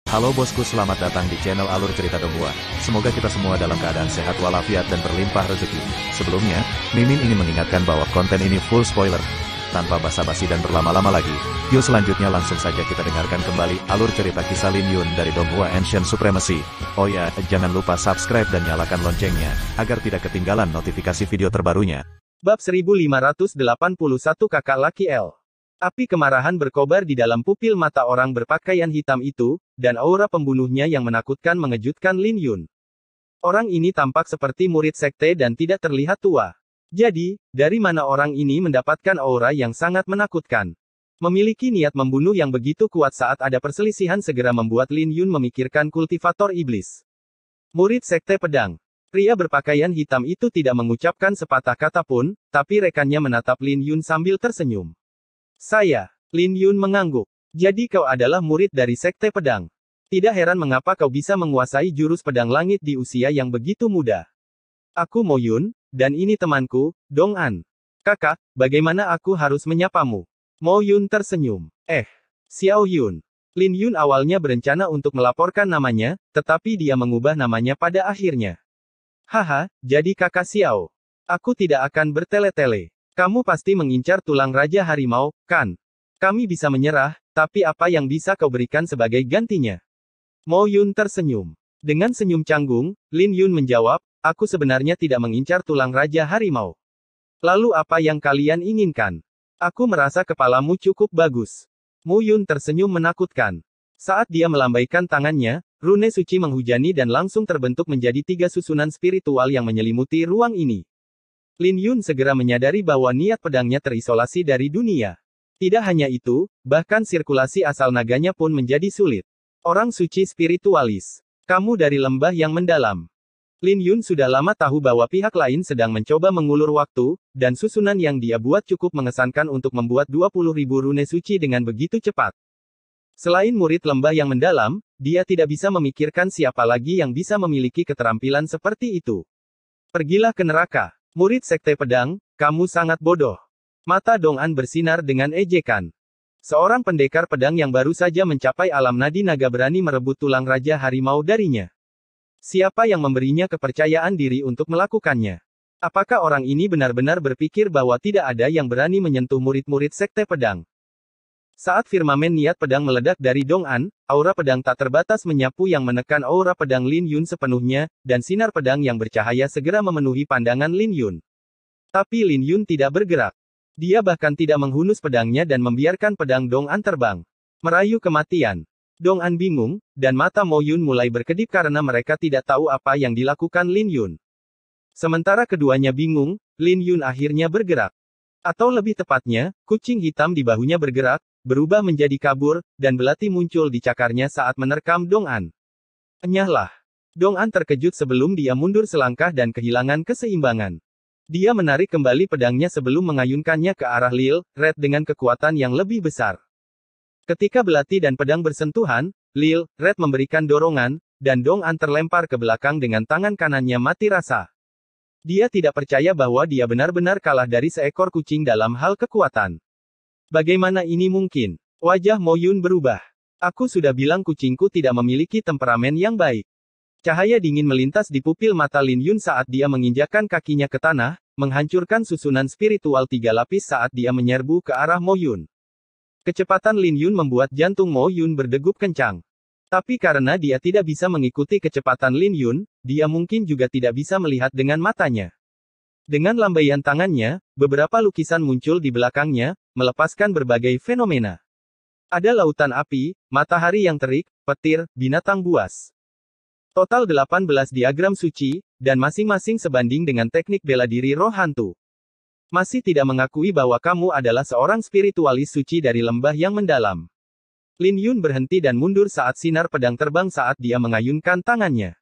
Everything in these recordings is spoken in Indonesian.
Halo bosku, selamat datang di channel Alur Cerita Donghua. Semoga kita semua dalam keadaan sehat walafiat dan berlimpah rezeki. Sebelumnya, Mimin ingin mengingatkan bahwa konten ini full spoiler. Tanpa basa-basi dan berlama-lama lagi, yuk selanjutnya langsung saja kita dengarkan kembali alur cerita kisah Lin Yun dari Donghua Ancient Supremacy. Oh ya, jangan lupa subscribe dan nyalakan loncengnya, agar tidak ketinggalan notifikasi video terbarunya. Bab 1581 Kakak Laki L. Api kemarahan berkobar di dalam pupil mata orang berpakaian hitam itu, dan aura pembunuhnya yang menakutkan mengejutkan Lin Yun. Orang ini tampak seperti murid sekte dan tidak terlihat tua. Jadi, dari mana orang ini mendapatkan aura yang sangat menakutkan? Memiliki niat membunuh yang begitu kuat saat ada perselisihan segera membuat Lin Yun memikirkan kultivator iblis. Murid sekte pedang. Pria berpakaian hitam itu tidak mengucapkan sepatah kata pun, tapi rekannya menatap Lin Yun sambil tersenyum. Saya, Lin Yun mengangguk. Jadi kau adalah murid dari sekte pedang. Tidak heran mengapa kau bisa menguasai jurus pedang langit di usia yang begitu muda. Aku Mo Yun, dan ini temanku, Dong An. Kakak, bagaimana aku harus menyapamu? Mo Yun tersenyum. Xiao Yun. Lin Yun awalnya berencana untuk melaporkan namanya, tetapi dia mengubah namanya pada akhirnya. Haha, jadi kakak Xiao. Aku tidak akan bertele-tele. Kamu pasti mengincar tulang raja harimau, kan? Kami bisa menyerah, tapi apa yang bisa kau berikan sebagai gantinya? Mo Yun tersenyum. Dengan senyum canggung, Lin Yun menjawab, aku sebenarnya tidak mengincar tulang raja harimau. Lalu apa yang kalian inginkan? Aku merasa kepalamu cukup bagus. Mo Yun tersenyum menakutkan. Saat dia melambaikan tangannya, rune suci menghujani dan langsung terbentuk menjadi 3 susunan spiritual yang menyelimuti ruang ini. Lin Yun segera menyadari bahwa niat pedangnya terisolasi dari dunia. Tidak hanya itu, bahkan sirkulasi asal naganya pun menjadi sulit. Orang suci spiritualis. Kamu dari lembah yang mendalam. Lin Yun sudah lama tahu bahwa pihak lain sedang mencoba mengulur waktu, dan susunan yang dia buat cukup mengesankan untuk membuat 20.000 rune suci dengan begitu cepat. Selain murid lembah yang mendalam, dia tidak bisa memikirkan siapa lagi yang bisa memiliki keterampilan seperti itu. Pergilah ke neraka. Murid sekte pedang, kamu sangat bodoh. Mata Dong An bersinar dengan ejekan. Seorang pendekar pedang yang baru saja mencapai alam nadi naga berani merebut tulang raja harimau darinya. Siapa yang memberinya kepercayaan diri untuk melakukannya? Apakah orang ini benar-benar berpikir bahwa tidak ada yang berani menyentuh murid-murid sekte pedang? Saat firmamen niat pedang meledak dari Dong An, aura pedang tak terbatas menyapu yang menekan aura pedang Lin Yun sepenuhnya, dan sinar pedang yang bercahaya segera memenuhi pandangan Lin Yun. Tapi Lin Yun tidak bergerak. Dia bahkan tidak menghunus pedangnya dan membiarkan pedang Dong An terbang. Merayu kematian. Dong An bingung, dan mata Mo Yun mulai berkedip karena mereka tidak tahu apa yang dilakukan Lin Yun. Sementara keduanya bingung, Lin Yun akhirnya bergerak. Atau lebih tepatnya, kucing hitam di bahunya bergerak, berubah menjadi kabur, dan belati muncul di cakarnya saat menerkam Dong An. Enyahlah. Dong An terkejut sebelum dia mundur selangkah dan kehilangan keseimbangan. Dia menarik kembali pedangnya sebelum mengayunkannya ke arah Lil Red dengan kekuatan yang lebih besar. Ketika belati dan pedang bersentuhan, Lil Red memberikan dorongan, dan Dong An terlempar ke belakang dengan tangan kanannya mati rasa. Dia tidak percaya bahwa dia benar-benar kalah dari seekor kucing dalam hal kekuatan. Bagaimana ini mungkin? Wajah Mo Yun berubah. Aku sudah bilang kucingku tidak memiliki temperamen yang baik. Cahaya dingin melintas di pupil mata Lin Yun saat dia menginjakkan kakinya ke tanah, menghancurkan susunan spiritual 3 lapis saat dia menyerbu ke arah Mo Yun. Kecepatan Lin Yun membuat jantung Mo Yun berdegup kencang. Tapi karena dia tidak bisa mengikuti kecepatan Lin Yun, dia mungkin juga tidak bisa melihat dengan matanya. Dengan lambaian tangannya, beberapa lukisan muncul di belakangnya, melepaskan berbagai fenomena. Ada lautan api, matahari yang terik, petir, binatang buas. Total 18 diagram suci, dan masing-masing sebanding dengan teknik bela diri roh hantu. Masih tidak mengakui bahwa kamu adalah seorang spiritualis suci dari lembah yang mendalam. Lin Yun berhenti dan mundur saat sinar pedang terbang saat dia mengayunkan tangannya.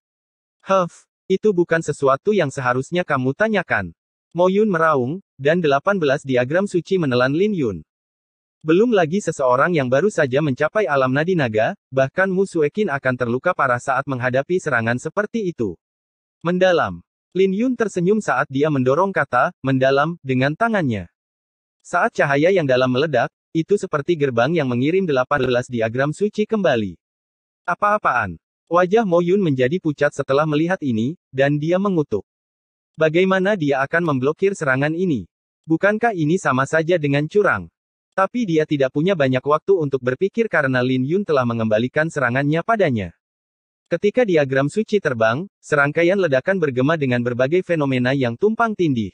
Itu bukan sesuatu yang seharusnya kamu tanyakan. Mo Yun meraung, dan 18 diagram suci menelan Lin Yun. Belum lagi seseorang yang baru saja mencapai alam nadi naga, bahkan Mu Suekin akan terluka parah saat menghadapi serangan seperti itu. Mendalam. Lin Yun tersenyum saat dia mendorong kata, mendalam, dengan tangannya. Saat cahaya yang dalam meledak, itu seperti gerbang yang mengirim 18 diagram suci kembali. Apa-apaan? Wajah Mo Yun menjadi pucat setelah melihat ini, dan dia mengutuk. Bagaimana dia akan memblokir serangan ini? Bukankah ini sama saja dengan curang? Tapi dia tidak punya banyak waktu untuk berpikir karena Lin Yun telah mengembalikan serangannya padanya. Ketika diagram suci terbang, serangkaian ledakan bergema dengan berbagai fenomena yang tumpang tindih.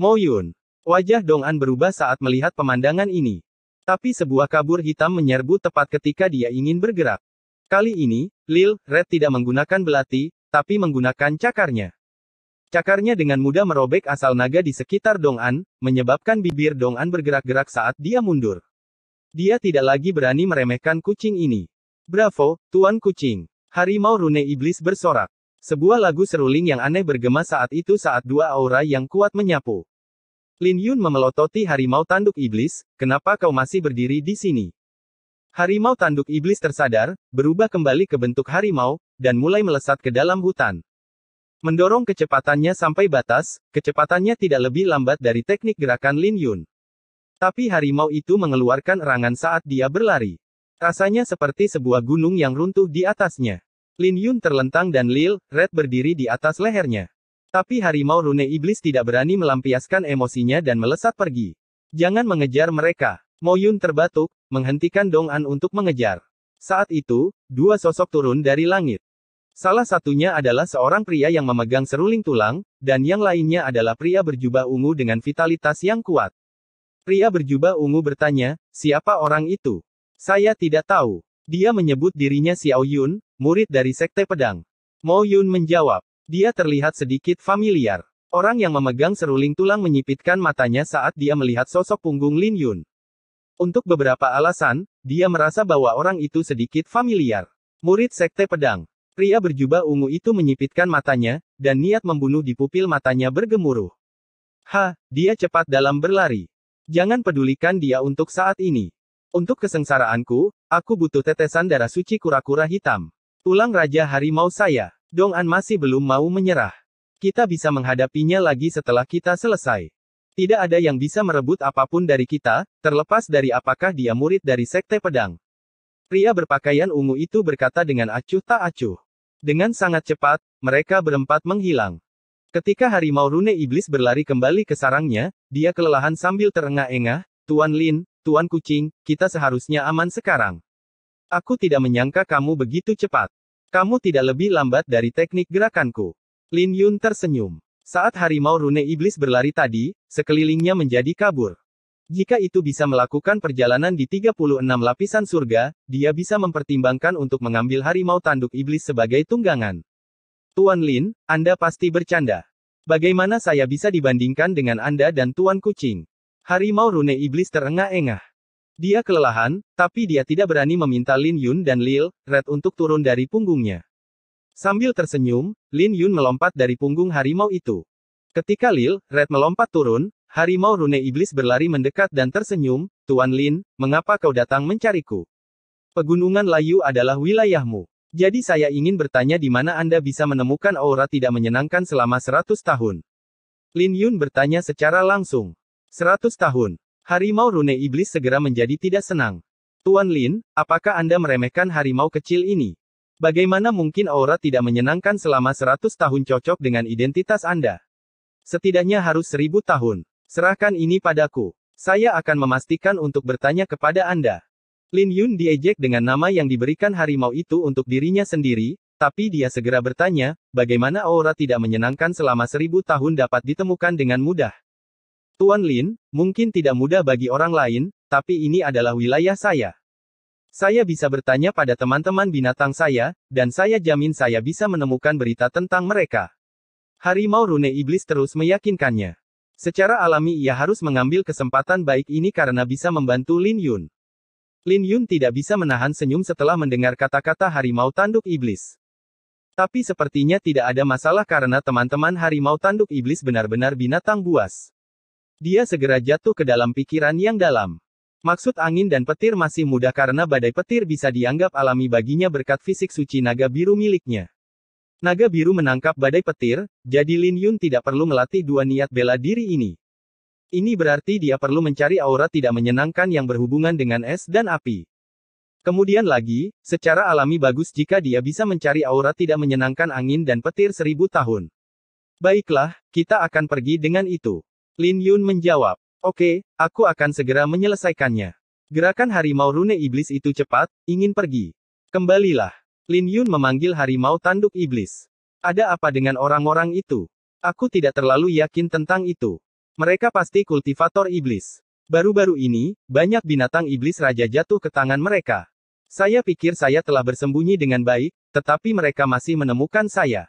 Mo Yun. Wajah Dong An berubah saat melihat pemandangan ini. Tapi sebuah kabur hitam menyerbu tepat ketika dia ingin bergerak. Kali ini, Lil Red tidak menggunakan belati, tapi menggunakan cakarnya. Cakarnya dengan mudah merobek asal naga di sekitar Dong An, menyebabkan bibir Dong An bergerak-gerak saat dia mundur. Dia tidak lagi berani meremehkan kucing ini. Bravo, Tuan Kucing. Harimau Rune Iblis bersorak. Sebuah lagu seruling yang aneh bergema saat itu saat dua aura yang kuat menyapu. Lin Yun memelototi harimau tanduk iblis, kenapa kau masih berdiri di sini? Harimau tanduk iblis tersadar, berubah kembali ke bentuk harimau, dan mulai melesat ke dalam hutan. Mendorong kecepatannya sampai batas, kecepatannya tidak lebih lambat dari teknik gerakan Lin Yun. Tapi harimau itu mengeluarkan erangan saat dia berlari. Rasanya seperti sebuah gunung yang runtuh di atasnya. Lin Yun terlentang dan Lil Red berdiri di atas lehernya. Tapi harimau Rune Iblis tidak berani melampiaskan emosinya dan melesat pergi. Jangan mengejar mereka. Mo Yun terbatuk, menghentikan Dong An untuk mengejar. Saat itu, dua sosok turun dari langit. Salah satunya adalah seorang pria yang memegang seruling tulang, dan yang lainnya adalah pria berjubah ungu dengan vitalitas yang kuat. Pria berjubah ungu bertanya, siapa orang itu? Saya tidak tahu. Dia menyebut dirinya Xiao Yun, murid dari Sekte Pedang. Mo Yun menjawab. Dia terlihat sedikit familiar. Orang yang memegang seruling tulang menyipitkan matanya saat dia melihat sosok punggung Lin Yun. Untuk beberapa alasan, dia merasa bahwa orang itu sedikit familiar. Murid Sekte Pedang. Pria berjubah ungu itu menyipitkan matanya, dan niat membunuh di pupil matanya bergemuruh. Dia cepat dalam berlari. Jangan pedulikan dia untuk saat ini. Untuk kesengsaraanku, aku butuh tetesan darah suci kura-kura hitam. Tulang Raja Harimau saya. Dong An masih belum mau menyerah. Kita bisa menghadapinya lagi setelah kita selesai. Tidak ada yang bisa merebut apapun dari kita, terlepas dari apakah dia murid dari Sekte Pedang. Pria berpakaian ungu itu berkata dengan acuh tak acuh. Dengan sangat cepat, mereka berempat menghilang. Ketika harimau Rune Iblis berlari kembali ke sarangnya, dia kelelahan sambil terengah-engah, Tuan Lin, Tuan Kucing, kita seharusnya aman sekarang. Aku tidak menyangka kamu begitu cepat. Kamu tidak lebih lambat dari teknik gerakanku. Lin Yun tersenyum. Saat harimau Rune Iblis berlari tadi, sekelilingnya menjadi kabur. Jika itu bisa melakukan perjalanan di 36 lapisan surga, dia bisa mempertimbangkan untuk mengambil harimau tanduk iblis sebagai tunggangan. Tuan Lin, Anda pasti bercanda. Bagaimana saya bisa dibandingkan dengan Anda dan Tuan Kucing? Harimau Rune Iblis terengah-engah. Dia kelelahan, tapi dia tidak berani meminta Lin Yun dan Lil Red untuk turun dari punggungnya. Sambil tersenyum, Lin Yun melompat dari punggung harimau itu. Ketika Lil Red melompat turun, harimau Rune Iblis berlari mendekat dan tersenyum, Tuan Lin, mengapa kau datang mencariku? Pegunungan Layu adalah wilayahmu. Jadi saya ingin bertanya di mana Anda bisa menemukan aura tidak menyenangkan selama 100 tahun. Lin Yun bertanya secara langsung. 100 tahun. Harimau Rune Iblis segera menjadi tidak senang. Tuan Lin, apakah Anda meremehkan harimau kecil ini? Bagaimana mungkin aura tidak menyenangkan selama 100 tahun cocok dengan identitas Anda? Setidaknya harus 1000 tahun. Serahkan ini padaku. Saya akan memastikan untuk bertanya kepada Anda. Lin Yun diejek dengan nama yang diberikan harimau itu untuk dirinya sendiri, tapi dia segera bertanya, bagaimana aura tidak menyenangkan selama 1000 tahun dapat ditemukan dengan mudah? Tuan Lin, mungkin tidak mudah bagi orang lain, tapi ini adalah wilayah saya. Saya bisa bertanya pada teman-teman binatang saya, dan saya jamin saya bisa menemukan berita tentang mereka. Harimau Rune Iblis terus meyakinkannya. Secara alami ia harus mengambil kesempatan baik ini karena bisa membantu Lin Yun. Lin Yun tidak bisa menahan senyum setelah mendengar kata-kata harimau tanduk iblis. Tapi sepertinya tidak ada masalah karena teman-teman harimau tanduk iblis benar-benar binatang buas. Dia segera jatuh ke dalam pikiran yang dalam. Maksud angin dan petir masih mudah karena badai petir bisa dianggap alami baginya berkat fisik suci naga biru miliknya. Naga biru menangkap badai petir, jadi Lin Yun tidak perlu melatih dua niat bela diri ini. Ini berarti dia perlu mencari aura tidak menyenangkan yang berhubungan dengan es dan api. Kemudian lagi, secara alami bagus jika dia bisa mencari aura tidak menyenangkan angin dan petir 1000 tahun. Baiklah, kita akan pergi dengan itu. Lin Yun menjawab. Oke, aku akan segera menyelesaikannya. Gerakan harimau rune iblis itu cepat, ingin pergi. Kembalilah. Lin Yun memanggil harimau tanduk iblis. Ada apa dengan orang-orang itu? Aku tidak terlalu yakin tentang itu. Mereka pasti kultivator iblis. Baru-baru ini, banyak binatang iblis raja jatuh ke tangan mereka. Saya pikir saya telah bersembunyi dengan baik, tetapi mereka masih menemukan saya.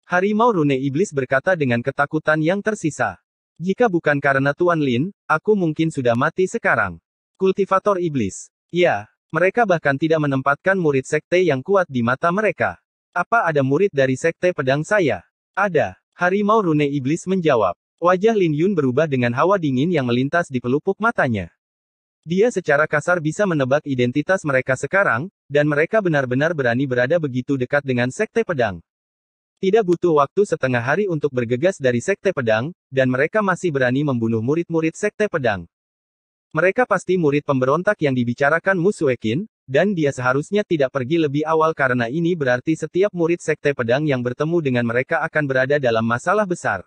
Harimau rune iblis berkata dengan ketakutan yang tersisa. Jika bukan karena Tuan Lin, aku mungkin sudah mati sekarang. Kultivator iblis. Ya, mereka bahkan tidak menempatkan murid sekte yang kuat di mata mereka. Apa ada murid dari sekte pedang saya? Ada. Harimau rune iblis menjawab. Wajah Lin Yun berubah dengan hawa dingin yang melintas di pelupuk matanya. Dia secara kasar bisa menebak identitas mereka sekarang, dan mereka benar-benar berani berada begitu dekat dengan sekte pedang. Tidak butuh waktu setengah hari untuk bergegas dari sekte pedang, dan mereka masih berani membunuh murid-murid sekte pedang. Mereka pasti murid pemberontak yang dibicarakan Mu Suekin, dan dia seharusnya tidak pergi lebih awal karena ini berarti setiap murid sekte pedang yang bertemu dengan mereka akan berada dalam masalah besar.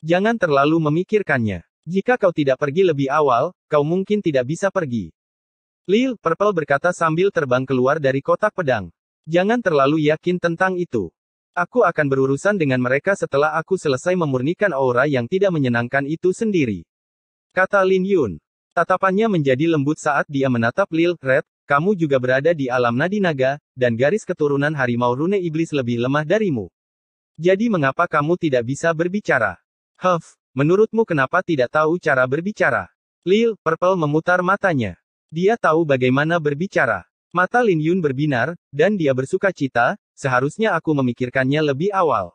Jangan terlalu memikirkannya. Jika kau tidak pergi lebih awal, kau mungkin tidak bisa pergi. Lil Purple berkata sambil terbang keluar dari kotak pedang. Jangan terlalu yakin tentang itu. Aku akan berurusan dengan mereka setelah aku selesai memurnikan aura yang tidak menyenangkan itu sendiri. Kata Lin Yun. Tatapannya menjadi lembut saat dia menatap Lil Red, kamu juga berada di alam nadi naga, dan garis keturunan harimau rune iblis lebih lemah darimu. Jadi mengapa kamu tidak bisa berbicara? Menurutmu kenapa tidak tahu cara berbicara? Lil Purple memutar matanya. Dia tahu bagaimana berbicara. Mata Lin Yun berbinar, dan dia bersuka cita, seharusnya aku memikirkannya lebih awal.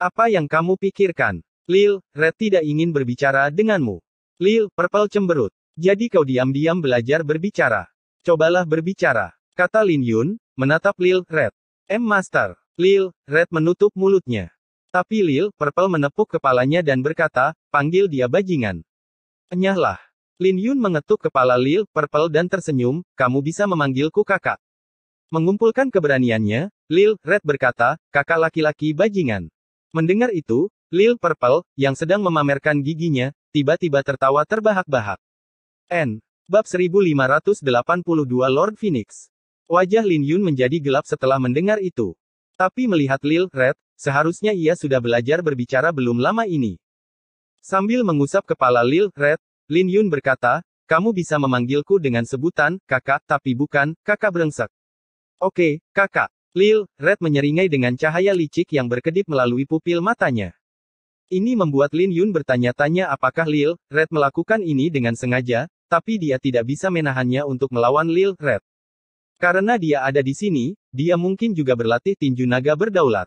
Apa yang kamu pikirkan? Lil Red tidak ingin berbicara denganmu. Lil Purple cemberut. Jadi kau diam-diam belajar berbicara. Cobalah berbicara, kata Lin Yun, menatap Lil Red. Master. Lil Red menutup mulutnya. Tapi Lil Purple menepuk kepalanya dan berkata, panggil dia bajingan. Enyahlah. Lin Yun mengetuk kepala Lil Purple dan tersenyum, kamu bisa memanggilku kakak. Mengumpulkan keberaniannya, Lil Red berkata, kakak laki-laki bajingan. Mendengar itu, Lil Purple, yang sedang memamerkan giginya, tiba-tiba tertawa terbahak-bahak. Bab 1582 Lord Phoenix. Wajah Lin Yun menjadi gelap setelah mendengar itu. Tapi melihat Lil Red, seharusnya ia sudah belajar berbicara belum lama ini. Sambil mengusap kepala Lil Red, Lin Yun berkata, kamu bisa memanggilku dengan sebutan, kakak, tapi bukan, kakak brengsek. Oke, kakak. Lil Red menyeringai dengan cahaya licik yang berkedip melalui pupil matanya. Ini membuat Lin Yun bertanya-tanya apakah Lil Red melakukan ini dengan sengaja, tapi dia tidak bisa menahannya untuk melawan Lil Red. Karena dia ada di sini, dia mungkin juga berlatih tinju naga berdaulat.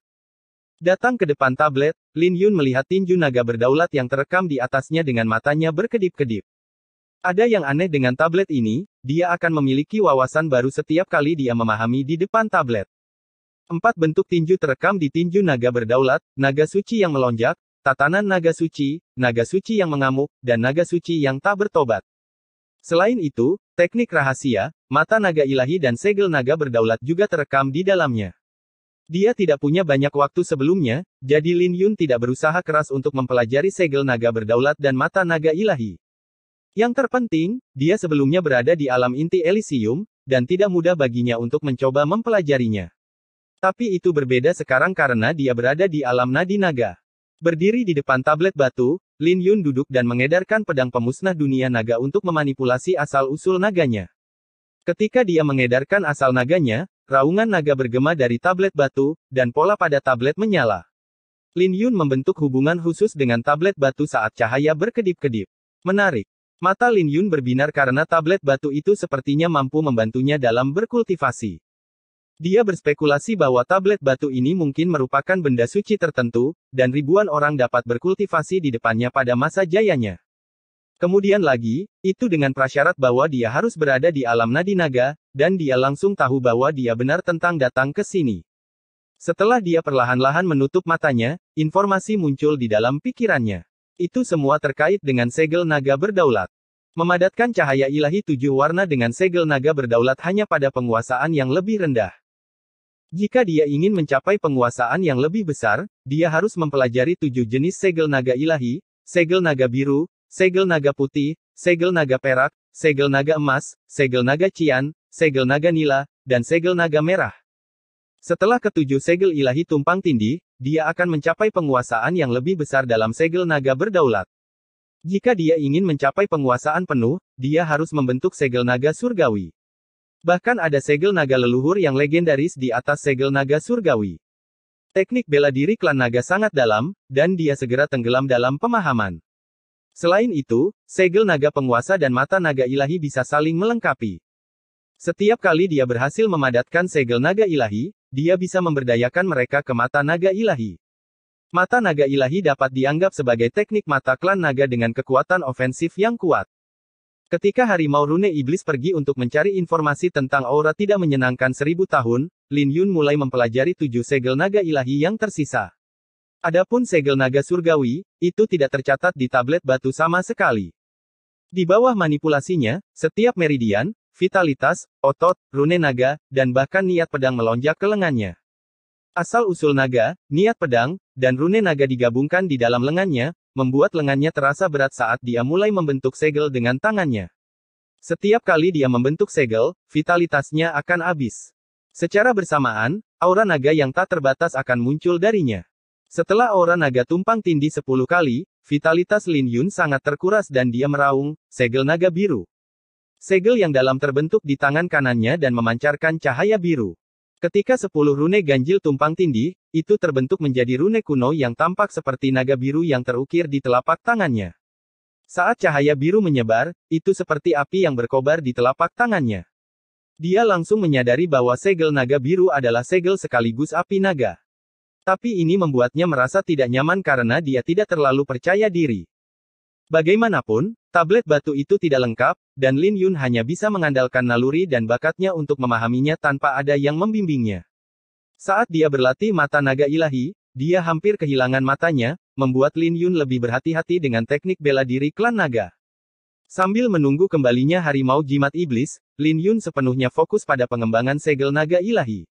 Datang ke depan tablet, Lin Yun melihat tinju naga berdaulat yang terekam di atasnya dengan matanya berkedip-kedip. Ada yang aneh dengan tablet ini, dia akan memiliki wawasan baru setiap kali dia memahami di depan tablet. 4 bentuk tinju terekam di tinju naga berdaulat, naga suci yang melonjak, tatanan naga suci yang mengamuk, dan naga suci yang tak bertobat. Selain itu, teknik rahasia, mata naga ilahi dan segel naga berdaulat juga terekam di dalamnya. Dia tidak punya banyak waktu sebelumnya, jadi Lin Yun tidak berusaha keras untuk mempelajari segel naga berdaulat dan mata naga ilahi. Yang terpenting, dia sebelumnya berada di alam inti Elysium, dan tidak mudah baginya untuk mencoba mempelajarinya. Tapi itu berbeda sekarang karena dia berada di alam nadi naga. Berdiri di depan tablet batu, Lin Yun duduk dan mengedarkan pedang pemusnah dunia naga untuk memanipulasi asal-usul naganya. Ketika dia mengedarkan asal naganya, raungan naga bergema dari tablet batu, dan pola pada tablet menyala. Lin Yun membentuk hubungan khusus dengan tablet batu saat cahaya berkedip-kedip. Menarik. Mata Lin Yun berbinar karena tablet batu itu sepertinya mampu membantunya dalam berkultivasi. Dia berspekulasi bahwa tablet batu ini mungkin merupakan benda suci tertentu, dan ribuan orang dapat berkultivasi di depannya pada masa jayanya. Kemudian lagi, itu dengan prasyarat bahwa dia harus berada di alam nadi naga, dan dia langsung tahu bahwa dia benar tentang datang ke sini. Setelah dia perlahan-lahan menutup matanya, informasi muncul di dalam pikirannya. Itu semua terkait dengan segel naga berdaulat. Memadatkan cahaya ilahi 7 warna dengan segel naga berdaulat hanya pada penguasaan yang lebih rendah. Jika dia ingin mencapai penguasaan yang lebih besar, dia harus mempelajari 7 jenis segel naga ilahi, segel naga biru, segel naga putih, segel naga perak, segel naga emas, segel naga cian, segel naga nila, dan segel naga merah. Setelah ke-7 segel ilahi tumpang tindih, dia akan mencapai penguasaan yang lebih besar dalam segel naga berdaulat. Jika dia ingin mencapai penguasaan penuh, dia harus membentuk segel naga surgawi. Bahkan ada segel naga leluhur yang legendaris di atas segel naga surgawi. Teknik bela diri klan naga sangat dalam, dan dia segera tenggelam dalam pemahaman. Selain itu, segel naga penguasa dan mata naga ilahi bisa saling melengkapi. Setiap kali dia berhasil memadatkan segel naga ilahi, dia bisa memberdayakan mereka ke mata naga ilahi. Mata naga ilahi dapat dianggap sebagai teknik mata klan naga dengan kekuatan ofensif yang kuat. Ketika harimau rune iblis pergi untuk mencari informasi tentang aura tidak menyenangkan 1000 tahun, Lin Yun mulai mempelajari 7 segel naga ilahi yang tersisa. Adapun segel naga surgawi, itu tidak tercatat di tablet batu sama sekali. Di bawah manipulasinya, setiap meridian, vitalitas, otot, rune naga, dan bahkan niat pedang melonjak ke lengannya. Asal-usul naga, niat pedang, dan rune naga digabungkan di dalam lengannya, membuat lengannya terasa berat saat dia mulai membentuk segel dengan tangannya. Setiap kali dia membentuk segel, vitalitasnya akan habis. Secara bersamaan, aura naga yang tak terbatas akan muncul darinya. Setelah aura naga tumpang tindih 10 kali, vitalitas Lin Yun sangat terkuras dan dia meraung, segel naga biru. Segel yang dalam terbentuk di tangan kanannya dan memancarkan cahaya biru. Ketika 10 rune ganjil tumpang tindih, itu terbentuk menjadi rune kuno yang tampak seperti naga biru yang terukir di telapak tangannya. Saat cahaya biru menyebar, itu seperti api yang berkobar di telapak tangannya. Dia langsung menyadari bahwa segel naga biru adalah segel sekaligus api naga. Tapi ini membuatnya merasa tidak nyaman karena dia tidak terlalu percaya diri. Bagaimanapun, tablet batu itu tidak lengkap, dan Lin Yun hanya bisa mengandalkan naluri dan bakatnya untuk memahaminya tanpa ada yang membimbingnya. Saat dia berlatih mata naga ilahi, dia hampir kehilangan matanya, membuat Lin Yun lebih berhati-hati dengan teknik bela diri klan naga. Sambil menunggu kembalinya harimau jimat iblis, Lin Yun sepenuhnya fokus pada pengembangan segel naga ilahi.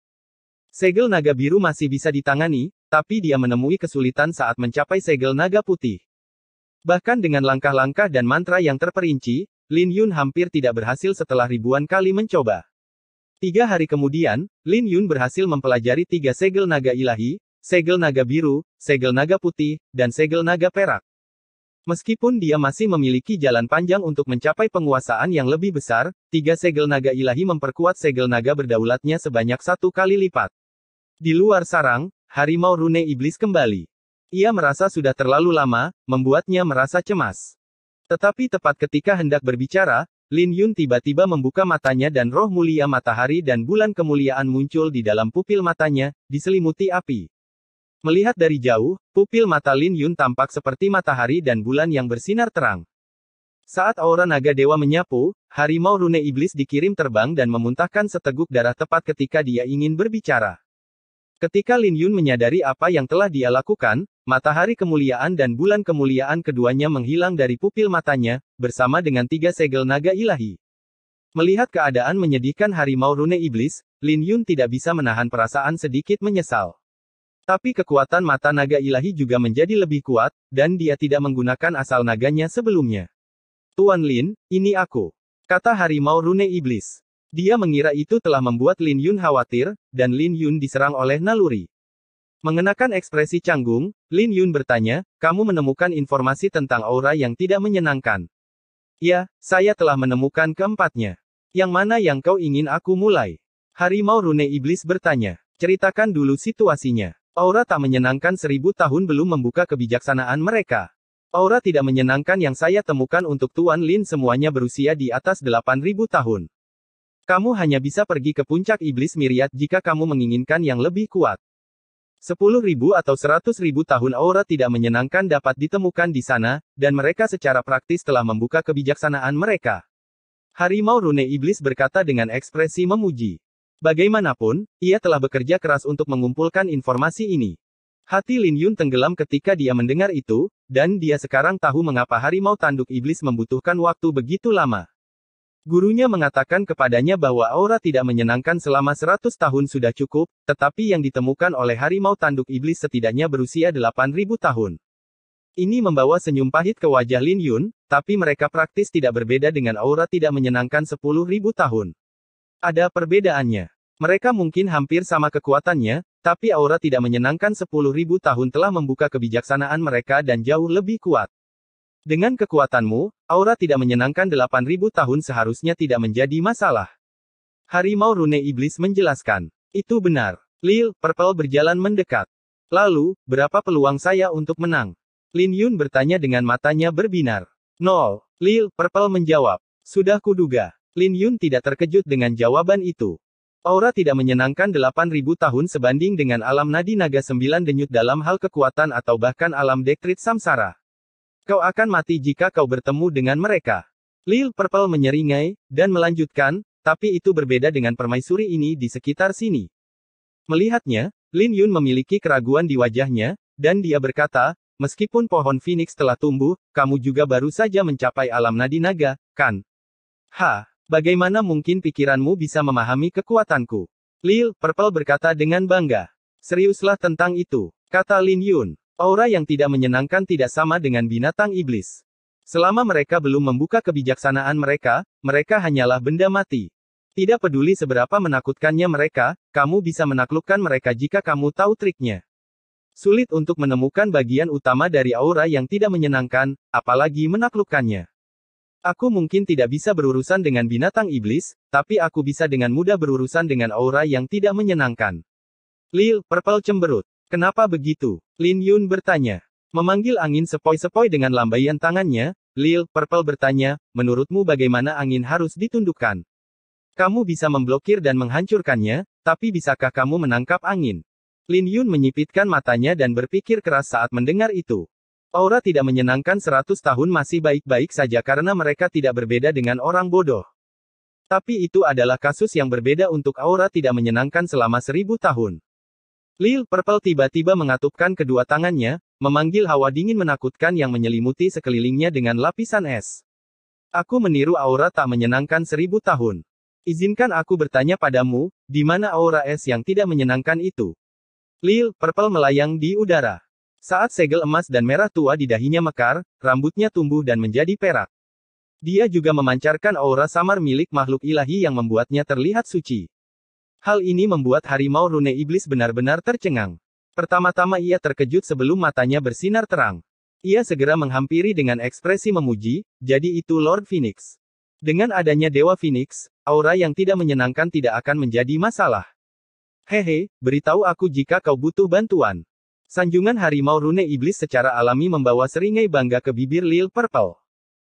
Segel naga biru masih bisa ditangani, tapi dia menemui kesulitan saat mencapai segel naga putih. Bahkan dengan langkah-langkah dan mantra yang terperinci, Lin Yun hampir tidak berhasil setelah ribuan kali mencoba. 3 hari kemudian, Lin Yun berhasil mempelajari 3 segel naga ilahi, segel naga biru, segel naga putih, dan segel naga perak. Meskipun dia masih memiliki jalan panjang untuk mencapai penguasaan yang lebih besar, 3 segel naga ilahi memperkuat segel naga berdaulatnya sebanyak 1 kali lipat. Di luar sarang, harimau rune iblis kembali. Ia merasa sudah terlalu lama, membuatnya merasa cemas. Tetapi tepat ketika hendak berbicara, Lin Yun tiba-tiba membuka matanya dan roh mulia matahari dan bulan kemuliaan muncul di dalam pupil matanya, diselimuti api. Melihat dari jauh, pupil mata Lin Yun tampak seperti matahari dan bulan yang bersinar terang. Saat aura naga dewa menyapu, harimau rune iblis dikirim terbang dan memuntahkan seteguk darah tepat ketika dia ingin berbicara. Ketika Lin Yun menyadari apa yang telah dia lakukan, matahari kemuliaan dan bulan kemuliaan keduanya menghilang dari pupil matanya, bersama dengan 3 segel naga ilahi. Melihat keadaan menyedihkan harimau rune iblis, Lin Yun tidak bisa menahan perasaan sedikit menyesal. Tapi kekuatan mata naga ilahi juga menjadi lebih kuat, dan dia tidak menggunakan asal naganya sebelumnya. Tuan Lin, ini aku, kata harimau rune iblis. Dia mengira itu telah membuat Lin Yun khawatir, dan Lin Yun diserang oleh naluri. Mengenakan ekspresi canggung, Lin Yun bertanya, kamu menemukan informasi tentang aura yang tidak menyenangkan. Ya, saya telah menemukan keempatnya. Yang mana yang kau ingin aku mulai? Harimau rune iblis bertanya. Ceritakan dulu situasinya. Aura tak menyenangkan 1000 tahun belum membuka kebijaksanaan mereka. Aura tidak menyenangkan yang saya temukan untuk Tuan Lin semuanya berusia di atas 8000 tahun. Kamu hanya bisa pergi ke puncak iblis Myriad jika kamu menginginkan yang lebih kuat. 10.000 atau 100.000 tahun aura tidak menyenangkan dapat ditemukan di sana, dan mereka secara praktis telah membuka kebijaksanaan mereka. Harimau rune iblis berkata dengan ekspresi memuji. Bagaimanapun, ia telah bekerja keras untuk mengumpulkan informasi ini. Hati Lin Yun tenggelam ketika dia mendengar itu, dan dia sekarang tahu mengapa harimau tanduk iblis membutuhkan waktu begitu lama. Gurunya mengatakan kepadanya bahwa aura tidak menyenangkan selama 100 tahun sudah cukup, tetapi yang ditemukan oleh harimau tanduk iblis setidaknya berusia 8.000 tahun. Ini membawa senyum pahit ke wajah Lin Yun, tapi mereka praktis tidak berbeda dengan aura tidak menyenangkan 10.000 tahun. Ada perbedaannya. Mereka mungkin hampir sama kekuatannya, tapi aura tidak menyenangkan 10.000 tahun telah membuka kebijaksanaan mereka dan jauh lebih kuat. Dengan kekuatanmu, aura tidak menyenangkan 8.000 tahun seharusnya tidak menjadi masalah. Harimau rune iblis menjelaskan. Itu benar. Lil Purple berjalan mendekat. Lalu, berapa peluang saya untuk menang? Lin Yun bertanya dengan matanya berbinar. 0. Lil Purple menjawab. Sudah kuduga. Lin Yun tidak terkejut dengan jawaban itu. Aura tidak menyenangkan 8.000 tahun sebanding dengan alam nadi naga 9 denyut dalam hal kekuatan atau bahkan alam dektrit samsara. Kau akan mati jika kau bertemu dengan mereka. Lil Purple menyeringai, dan melanjutkan, tapi itu berbeda dengan permaisuri ini di sekitar sini. Melihatnya, Lin Yun memiliki keraguan di wajahnya, dan dia berkata, meskipun pohon Phoenix telah tumbuh, kamu juga baru saja mencapai alam nadi naga, kan? Bagaimana mungkin pikiranmu bisa memahami kekuatanku? Lil Purple berkata dengan bangga. Seriuslah tentang itu, kata Lin Yun. Aura yang tidak menyenangkan tidak sama dengan binatang iblis. Selama mereka belum membuka kebijaksanaan mereka, mereka hanyalah benda mati. Tidak peduli seberapa menakutkannya mereka, kamu bisa menaklukkan mereka jika kamu tahu triknya. Sulit untuk menemukan bagian utama dari aura yang tidak menyenangkan, apalagi menaklukkannya. Aku mungkin tidak bisa berurusan dengan binatang iblis, tapi aku bisa dengan mudah berurusan dengan aura yang tidak menyenangkan. Lil Purple cemberut. Kenapa begitu? Lin Yun bertanya. Memanggil angin sepoi-sepoi dengan lambaian tangannya, Lil Purple bertanya, menurutmu bagaimana angin harus ditundukkan? Kamu bisa memblokir dan menghancurkannya, tapi bisakah kamu menangkap angin? Lin Yun menyipitkan matanya dan berpikir keras saat mendengar itu. Aura tidak menyenangkan 100 tahun masih baik-baik saja karena mereka tidak berbeda dengan orang bodoh. Tapi itu adalah kasus yang berbeda untuk aura tidak menyenangkan selama 1000 tahun. Lil Purple tiba-tiba mengatupkan kedua tangannya, memanggil hawa dingin menakutkan yang menyelimuti sekelilingnya dengan lapisan es. Aku meniru aura tak menyenangkan 1000 tahun. Izinkan aku bertanya padamu, di mana aura es yang tidak menyenangkan itu? Lil Purple melayang di udara. Saat segel emas dan merah tua di dahinya mekar, rambutnya tumbuh dan menjadi perak. Dia juga memancarkan aura samar milik makhluk ilahi yang membuatnya terlihat suci. Hal ini membuat harimau rune iblis benar-benar tercengang. Pertama-tama ia terkejut sebelum matanya bersinar terang. Ia segera menghampiri dengan ekspresi memuji, jadi itu Lord Phoenix. Dengan adanya Dewa Phoenix, aura yang tidak menyenangkan tidak akan menjadi masalah. Hehe, beritahu aku jika kau butuh bantuan. Sanjungan harimau rune iblis secara alami membawa seringai bangga ke bibir Lil Purple.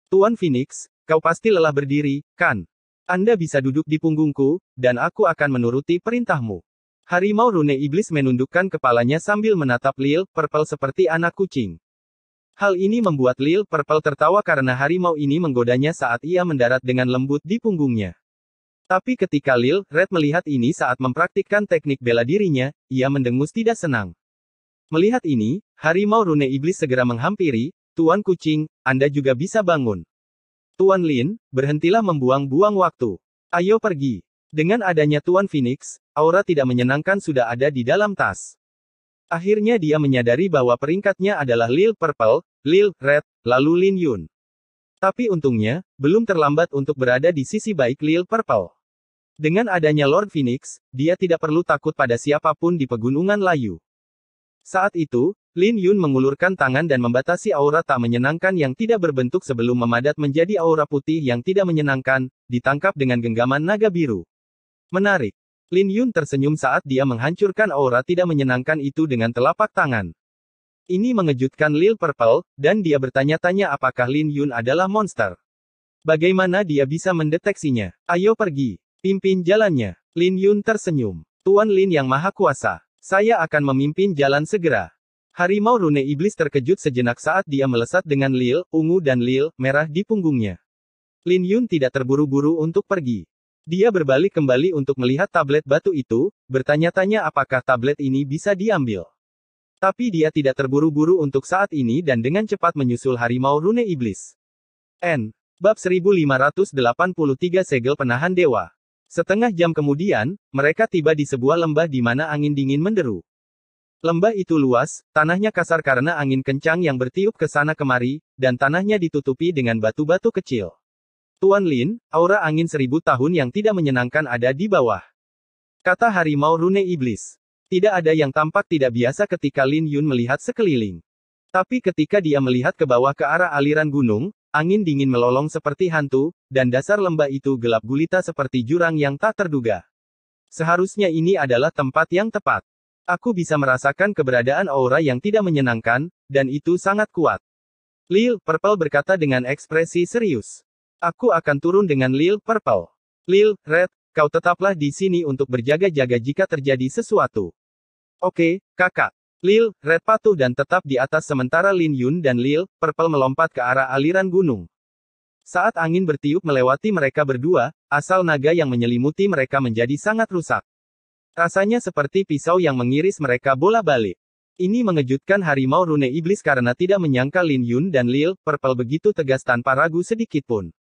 Tuan Phoenix, kau pasti lelah berdiri, kan? Anda bisa duduk di punggungku, dan aku akan menuruti perintahmu. Harimau rune iblis menundukkan kepalanya sambil menatap Lil Purple seperti anak kucing. Hal ini membuat Lil Purple tertawa karena harimau ini menggodanya saat ia mendarat dengan lembut di punggungnya. Tapi ketika Lil Red melihat ini saat mempraktikkan teknik bela dirinya, ia mendengus tidak senang. Melihat ini, harimau rune iblis segera menghampiri, Tuan Kucing, Anda juga bisa bangun. Tuan Lin, berhentilah membuang-buang waktu. Ayo pergi. Dengan adanya Tuan Phoenix, aura tidak menyenangkan sudah ada di dalam tas. Akhirnya dia menyadari bahwa peringkatnya adalah Lil Purple, Lil Red, lalu Lin Yun. Tapi untungnya, belum terlambat untuk berada di sisi baik Lil Purple. Dengan adanya Lord Phoenix, dia tidak perlu takut pada siapapun di Pegunungan Layu. Saat itu, Lin Yun mengulurkan tangan dan membatasi aura tak menyenangkan yang tidak berbentuk sebelum memadat menjadi aura putih yang tidak menyenangkan, ditangkap dengan genggaman naga biru. Menarik. Lin Yun tersenyum saat dia menghancurkan aura tidak menyenangkan itu dengan telapak tangan. Ini mengejutkan Lil Purple, dan dia bertanya-tanya apakah Lin Yun adalah monster. Bagaimana dia bisa mendeteksinya? Ayo pergi. Pimpin jalannya. Lin Yun tersenyum. Tuan Lin yang Maha Kuasa. Saya akan memimpin jalan segera. Harimau rune iblis terkejut sejenak saat dia melesat dengan lil, ungu dan lil, merah di punggungnya. Lin Yun tidak terburu-buru untuk pergi. Dia berbalik kembali untuk melihat tablet batu itu, bertanya-tanya apakah tablet ini bisa diambil. Tapi dia tidak terburu-buru untuk saat ini dan dengan cepat menyusul harimau rune iblis. Bab 1583 Segel Penahan Dewa. Setengah jam kemudian, mereka tiba di sebuah lembah di mana angin dingin menderu. Lembah itu luas, tanahnya kasar karena angin kencang yang bertiup ke sana kemari, dan tanahnya ditutupi dengan batu-batu kecil. Tuan Lin, aura angin 1000 tahun yang tidak menyenangkan ada di bawah. Kata harimau rune iblis. Tidak ada yang tampak tidak biasa ketika Lin Yun melihat sekeliling. Tapi ketika dia melihat ke bawah ke arah aliran gunung, angin dingin melolong seperti hantu, dan dasar lembah itu gelap gulita seperti jurang yang tak terduga. Seharusnya ini adalah tempat yang tepat. Aku bisa merasakan keberadaan aura yang tidak menyenangkan, dan itu sangat kuat. Lil Purple berkata dengan ekspresi serius. Aku akan turun dengan Lil Purple. Lil Red, kau tetaplah di sini untuk berjaga-jaga jika terjadi sesuatu. Oke, kakak. Lil Red patuh dan tetap di atas sementara Lin Yun dan Lil Purple melompat ke arah aliran gunung. Saat angin bertiup melewati mereka berdua, asal naga yang menyelimuti mereka menjadi sangat rusak. Rasanya seperti pisau yang mengiris mereka bola-balik. Ini mengejutkan harimau rune iblis karena tidak menyangka Lin Yun dan Lil Purple begitu tegas tanpa ragu sedikitpun.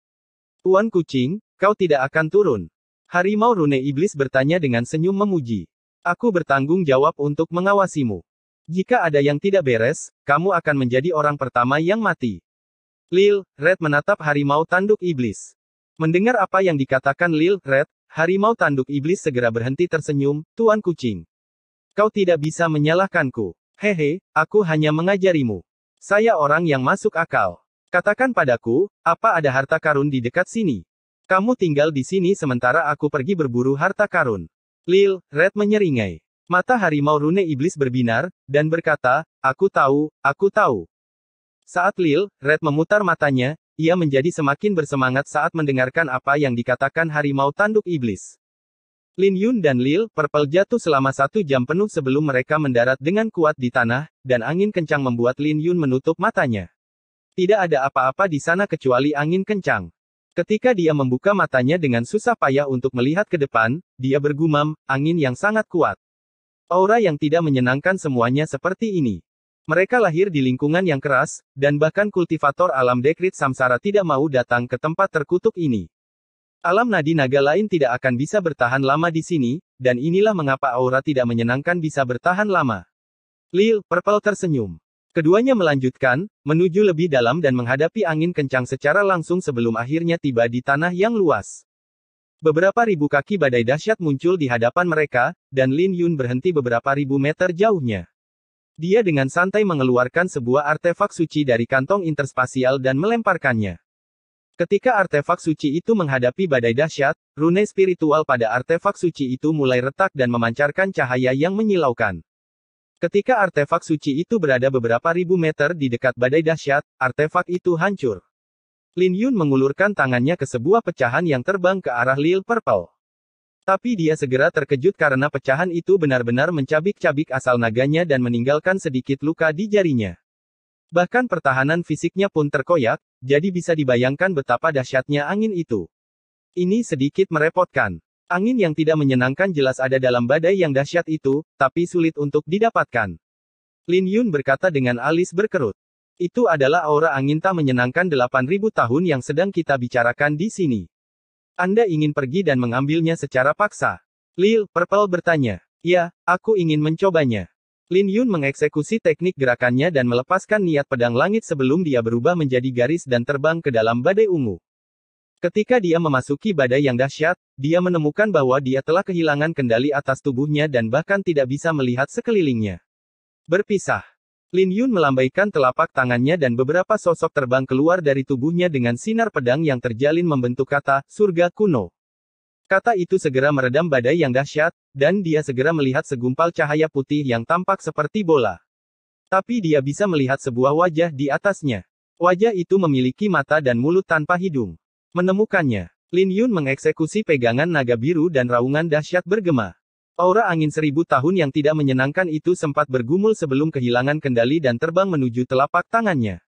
Tuan kucing, kau tidak akan turun. Harimau rune iblis bertanya dengan senyum memuji. Aku bertanggung jawab untuk mengawasimu. Jika ada yang tidak beres, kamu akan menjadi orang pertama yang mati. Lil Red menatap harimau tanduk iblis. Mendengar apa yang dikatakan Lil Red, harimau tanduk iblis segera berhenti tersenyum. Tuan kucing. Kau tidak bisa menyalahkanku. Hehe, aku hanya mengajarimu. Saya orang yang masuk akal. Katakan padaku, apa ada harta karun di dekat sini? Kamu tinggal di sini sementara aku pergi berburu harta karun. Lil Red menyeringai. Mata harimau rune iblis berbinar, dan berkata, aku tahu, aku tahu. Saat Lil Red memutar matanya, ia menjadi semakin bersemangat saat mendengarkan apa yang dikatakan harimau tanduk iblis. Lin Yun dan Lil Purple jatuh selama 1 jam penuh sebelum mereka mendarat dengan kuat di tanah, dan angin kencang membuat Lin Yun menutup matanya. Tidak ada apa-apa di sana kecuali angin kencang. Ketika dia membuka matanya dengan susah payah untuk melihat ke depan, dia bergumam, angin yang sangat kuat. Aura yang tidak menyenangkan semuanya seperti ini. Mereka lahir di lingkungan yang keras, dan bahkan kultivator alam Dekrit Samsara tidak mau datang ke tempat terkutuk ini. Alam nadi naga lain tidak akan bisa bertahan lama di sini, dan inilah mengapa aura tidak menyenangkan bisa bertahan lama. Lil Purple tersenyum. Keduanya melanjutkan, menuju lebih dalam dan menghadapi angin kencang secara langsung sebelum akhirnya tiba di tanah yang luas. Beberapa ribu kaki badai dahsyat muncul di hadapan mereka, dan Lin Yun berhenti beberapa ribu meter jauhnya. Dia dengan santai mengeluarkan sebuah artefak suci dari kantong interspasial dan melemparkannya. Ketika artefak suci itu menghadapi badai dahsyat, rune spiritual pada artefak suci itu mulai retak dan memancarkan cahaya yang menyilaukan. Ketika artefak suci itu berada beberapa ribu meter di dekat badai dahsyat, artefak itu hancur. Lin Yun mengulurkan tangannya ke sebuah pecahan yang terbang ke arah Lil Purple. Tapi dia segera terkejut karena pecahan itu benar-benar mencabik-cabik asal naganya dan meninggalkan sedikit luka di jarinya. Bahkan pertahanan fisiknya pun terkoyak, jadi bisa dibayangkan betapa dahsyatnya angin itu. Ini sedikit merepotkan. Angin yang tidak menyenangkan jelas ada dalam badai yang dahsyat itu, tapi sulit untuk didapatkan. Lin Yun berkata dengan alis berkerut. Itu adalah aura angin tak menyenangkan 8000 tahun yang sedang kita bicarakan di sini. Anda ingin pergi dan mengambilnya secara paksa? Lil Purple bertanya. Ya, aku ingin mencobanya. Lin Yun mengeksekusi teknik gerakannya dan melepaskan niat pedang langit sebelum dia berubah menjadi garis dan terbang ke dalam badai ungu. Ketika dia memasuki badai yang dahsyat, dia menemukan bahwa dia telah kehilangan kendali atas tubuhnya dan bahkan tidak bisa melihat sekelilingnya. Berpisah. Lin Yun melambaikan telapak tangannya dan beberapa sosok terbang keluar dari tubuhnya dengan sinar pedang yang terjalin membentuk kata, surga kuno. Kata itu segera meredam badai yang dahsyat, dan dia segera melihat segumpal cahaya putih yang tampak seperti bola. Tapi dia bisa melihat sebuah wajah di atasnya. Wajah itu memiliki mata dan mulut tanpa hidung. Menemukannya, Lin Yun mengeksekusi pegangan naga biru dan raungan dahsyat bergema. Aura angin 1000 tahun yang tidak menyenangkan itu sempat bergumul sebelum kehilangan kendali dan terbang menuju telapak tangannya.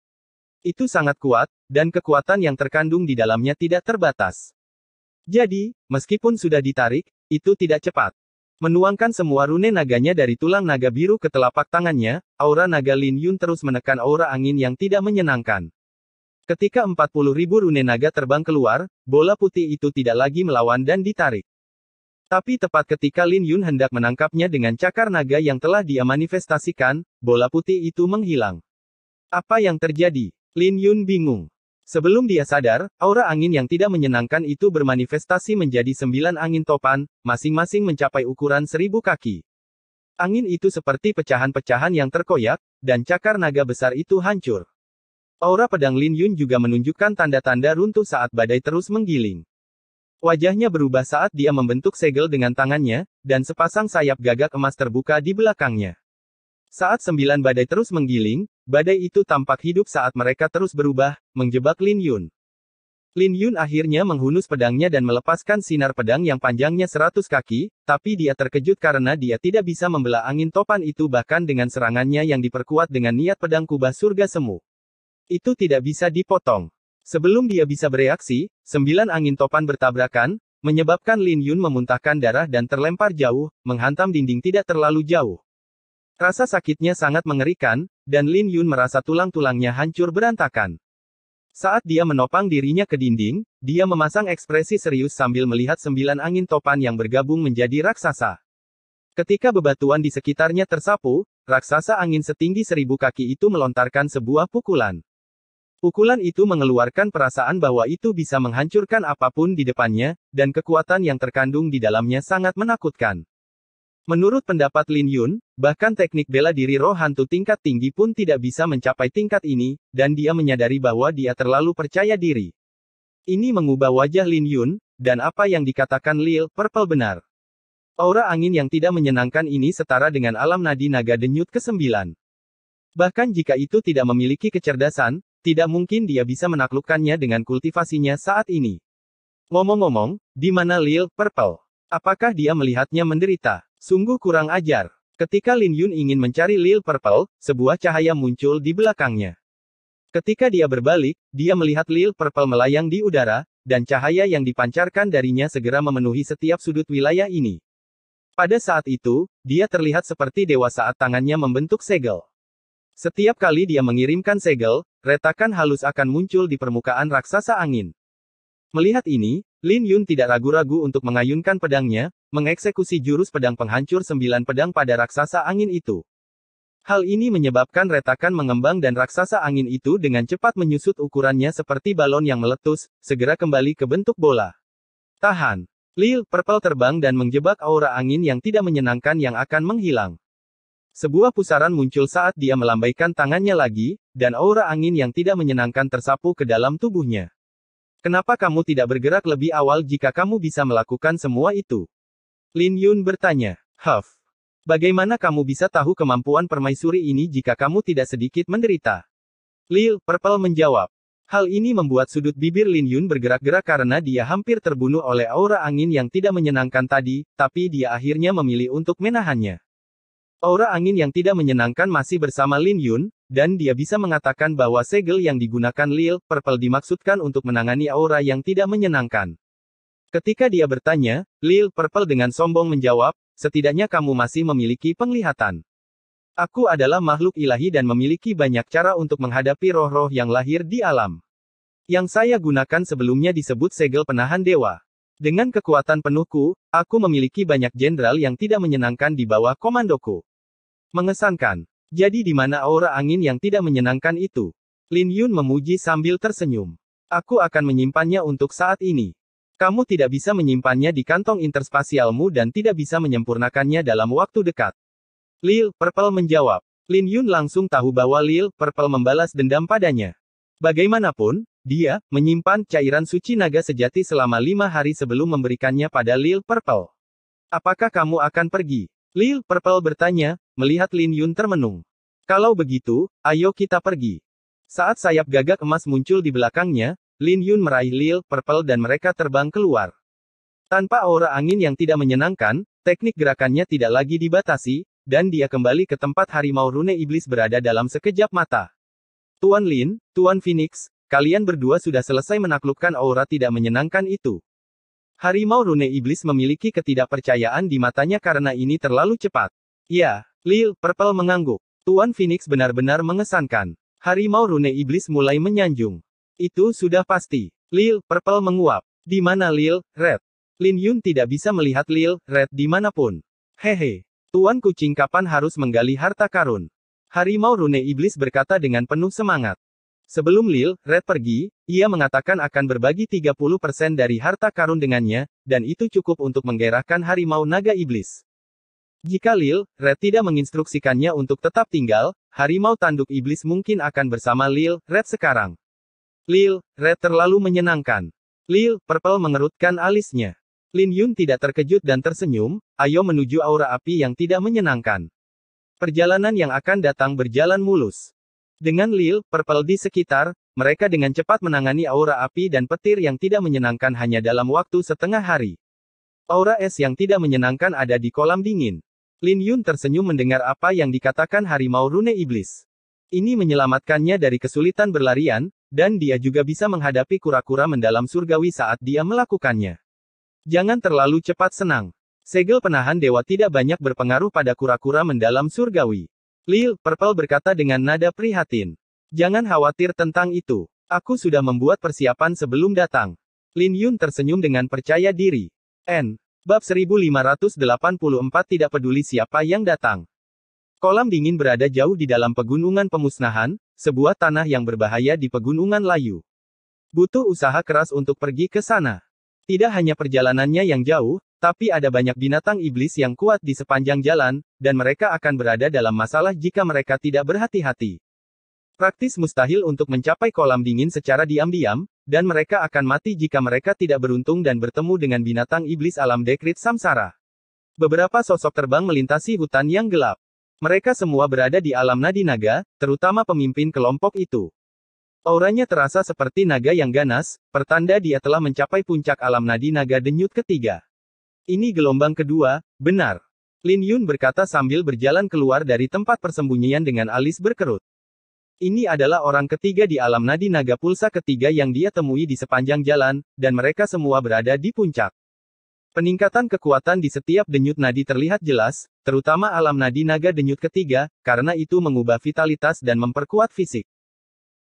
Itu sangat kuat, dan kekuatan yang terkandung di dalamnya tidak terbatas. Jadi, meskipun sudah ditarik, itu tidak cepat. Menuangkan semua rune naganya dari tulang naga biru ke telapak tangannya, aura naga Lin Yun terus menekan aura angin yang tidak menyenangkan. Ketika 40.000 rune naga terbang keluar, bola putih itu tidak lagi melawan dan ditarik. Tapi tepat ketika Lin Yun hendak menangkapnya dengan cakar naga yang telah dia manifestasikan, bola putih itu menghilang. Apa yang terjadi? Lin Yun bingung. Sebelum dia sadar, aura angin yang tidak menyenangkan itu bermanifestasi menjadi 9 angin topan, masing-masing mencapai ukuran 1000 kaki. Angin itu seperti pecahan-pecahan yang terkoyak, dan cakar naga besar itu hancur. Aura pedang Lin Yun juga menunjukkan tanda-tanda runtuh saat badai terus menggiling. Wajahnya berubah saat dia membentuk segel dengan tangannya, dan sepasang sayap gagak emas terbuka di belakangnya. Saat 9 badai terus menggiling, badai itu tampak hidup saat mereka terus berubah, menjebak Lin Yun. Lin Yun akhirnya menghunus pedangnya dan melepaskan sinar pedang yang panjangnya 100 kaki, tapi dia terkejut karena dia tidak bisa membelah angin topan itu bahkan dengan serangannya yang diperkuat dengan niat pedang kubah surga semu. Itu tidak bisa dipotong. Sebelum dia bisa bereaksi, 9 angin topan bertabrakan, menyebabkan Lin Yun memuntahkan darah dan terlempar jauh, menghantam dinding tidak terlalu jauh. Rasa sakitnya sangat mengerikan, dan Lin Yun merasa tulang-tulangnya hancur berantakan. Saat dia menopang dirinya ke dinding, dia memasang ekspresi serius sambil melihat 9 angin topan yang bergabung menjadi raksasa. Ketika bebatuan di sekitarnya tersapu, raksasa angin setinggi 1000 kaki itu melontarkan sebuah pukulan. Pukulan itu mengeluarkan perasaan bahwa itu bisa menghancurkan apapun di depannya, dan kekuatan yang terkandung di dalamnya sangat menakutkan. Menurut pendapat Lin Yun, bahkan teknik bela diri roh hantu tingkat tinggi pun tidak bisa mencapai tingkat ini, dan dia menyadari bahwa dia terlalu percaya diri. Ini mengubah wajah Lin Yun, dan apa yang dikatakan Lil Purple benar. Aura angin yang tidak menyenangkan ini setara dengan alam nadi naga denyut ke-9. Bahkan jika itu tidak memiliki kecerdasan, tidak mungkin dia bisa menaklukkannya dengan kultivasinya saat ini. Ngomong-ngomong, di mana Lil Purple? Apakah dia melihatnya menderita? Sungguh kurang ajar. Ketika Lin Yun ingin mencari Lil Purple, sebuah cahaya muncul di belakangnya. Ketika dia berbalik, dia melihat Lil Purple melayang di udara, dan cahaya yang dipancarkan darinya segera memenuhi setiap sudut wilayah ini. Pada saat itu, dia terlihat seperti dewa saat tangannya membentuk segel. Setiap kali dia mengirimkan segel, retakan halus akan muncul di permukaan raksasa angin. Melihat ini, Lin Yun tidak ragu-ragu untuk mengayunkan pedangnya, mengeksekusi jurus pedang penghancur 9 pedang pada raksasa angin itu. Hal ini menyebabkan retakan mengembang dan raksasa angin itu dengan cepat menyusut ukurannya seperti balon yang meletus, segera kembali ke bentuk bola. Tahan. Lil Purple terbang dan menjebak aura angin yang tidak menyenangkan yang akan menghilang. Sebuah pusaran muncul saat dia melambaikan tangannya lagi, dan aura angin yang tidak menyenangkan tersapu ke dalam tubuhnya. Kenapa kamu tidak bergerak lebih awal jika kamu bisa melakukan semua itu? Lin Yun bertanya. Huff. Bagaimana kamu bisa tahu kemampuan permaisuri ini jika kamu tidak sedikit menderita? Lil Purple menjawab. Hal ini membuat sudut bibir Lin Yun bergerak-gerak karena dia hampir terbunuh oleh aura angin yang tidak menyenangkan tadi, tapi dia akhirnya memilih untuk menahannya. Aura angin yang tidak menyenangkan masih bersama Lin Yun, dan dia bisa mengatakan bahwa segel yang digunakan Lil Purple dimaksudkan untuk menangani aura yang tidak menyenangkan. Ketika dia bertanya, Lil Purple dengan sombong menjawab, setidaknya kamu masih memiliki penglihatan. Aku adalah makhluk ilahi dan memiliki banyak cara untuk menghadapi roh-roh yang lahir di alam. Yang saya gunakan sebelumnya disebut segel penahan dewa. Dengan kekuatan penuhku, aku memiliki banyak jenderal yang tidak menyenangkan di bawah komandoku. Mengesankan. Jadi di mana aura angin yang tidak menyenangkan itu? Lin Yun memuji sambil tersenyum. Aku akan menyimpannya untuk saat ini. Kamu tidak bisa menyimpannya di kantong interspasialmu dan tidak bisa menyempurnakannya dalam waktu dekat. Lil Purple menjawab. Lin Yun langsung tahu bahwa Lil Purple membalas dendam padanya. Bagaimanapun, dia menyimpan cairan suci naga sejati selama 5 hari sebelum memberikannya pada Lil Purple. Apakah kamu akan pergi? Lil Purple bertanya, melihat Lin Yun termenung. Kalau begitu, ayo kita pergi. Saat sayap gagak emas muncul di belakangnya, Lin Yun meraih Lil Purple dan mereka terbang keluar. Tanpa aura angin yang tidak menyenangkan, teknik gerakannya tidak lagi dibatasi, dan dia kembali ke tempat harimau rune iblis berada dalam sekejap mata. Tuan Lin, Tuan Phoenix, kalian berdua sudah selesai menaklukkan aura tidak menyenangkan itu. Harimau rune iblis memiliki ketidakpercayaan di matanya karena ini terlalu cepat. Ya, Lil Purple mengangguk. Tuan Phoenix benar-benar mengesankan. Harimau rune iblis mulai menyanjung. Itu sudah pasti. Lil Purple menguap. Di mana Lil Red? Lin Yun tidak bisa melihat Lil Red dimanapun. Hehe. Tuan kucing kapan harus menggali harta karun? Harimau rune iblis berkata dengan penuh semangat. Sebelum Lil Red pergi, ia mengatakan akan berbagi 30% dari harta karun dengannya, dan itu cukup untuk menggairahkan harimau naga iblis. Jika Lil Red tidak menginstruksikannya untuk tetap tinggal, harimau tanduk iblis mungkin akan bersama Lil Red sekarang. Lil Red terlalu menyenangkan. Lil Purple mengerutkan alisnya. Lin Yun tidak terkejut dan tersenyum, ayo menuju aura api yang tidak menyenangkan. Perjalanan yang akan datang berjalan mulus. Dengan Lil Purple di sekitar, mereka dengan cepat menangani aura api dan petir yang tidak menyenangkan hanya dalam waktu setengah hari. Aura es yang tidak menyenangkan ada di kolam dingin. Lin Yun tersenyum mendengar apa yang dikatakan harimau rune iblis. Ini menyelamatkannya dari kesulitan berlarian, dan dia juga bisa menghadapi kura-kura mendalam surgawi saat dia melakukannya. Jangan terlalu cepat senang. Segel penahan dewa tidak banyak berpengaruh pada kura-kura mendalam surgawi. Lil Purple berkata dengan nada prihatin. Jangan khawatir tentang itu. Aku sudah membuat persiapan sebelum datang. Lin Yun tersenyum dengan percaya diri. Bab 1584 tidak peduli siapa yang datang. Kolam dingin berada jauh di dalam pegunungan pemusnahan, sebuah tanah yang berbahaya di pegunungan layu. Butuh usaha keras untuk pergi ke sana. Tidak hanya perjalanannya yang jauh, tapi ada banyak binatang iblis yang kuat di sepanjang jalan, dan mereka akan berada dalam masalah jika mereka tidak berhati-hati. Praktis mustahil untuk mencapai kolam dingin secara diam-diam, dan mereka akan mati jika mereka tidak beruntung dan bertemu dengan binatang iblis alam dekrit samsara. Beberapa sosok terbang melintasi hutan yang gelap. Mereka semua berada di alam nadi naga, terutama pemimpin kelompok itu. Auranya terasa seperti naga yang ganas, pertanda dia telah mencapai puncak alam nadi naga denyut ketiga. Ini gelombang kedua, benar. Lin Yun berkata sambil berjalan keluar dari tempat persembunyian dengan alis berkerut. Ini adalah orang ketiga di alam nadi naga pulsa ketiga yang dia temui di sepanjang jalan, dan mereka semua berada di puncak. Peningkatan kekuatan di setiap denyut nadi terlihat jelas, terutama alam nadi naga denyut ketiga, karena itu mengubah vitalitas dan memperkuat fisik.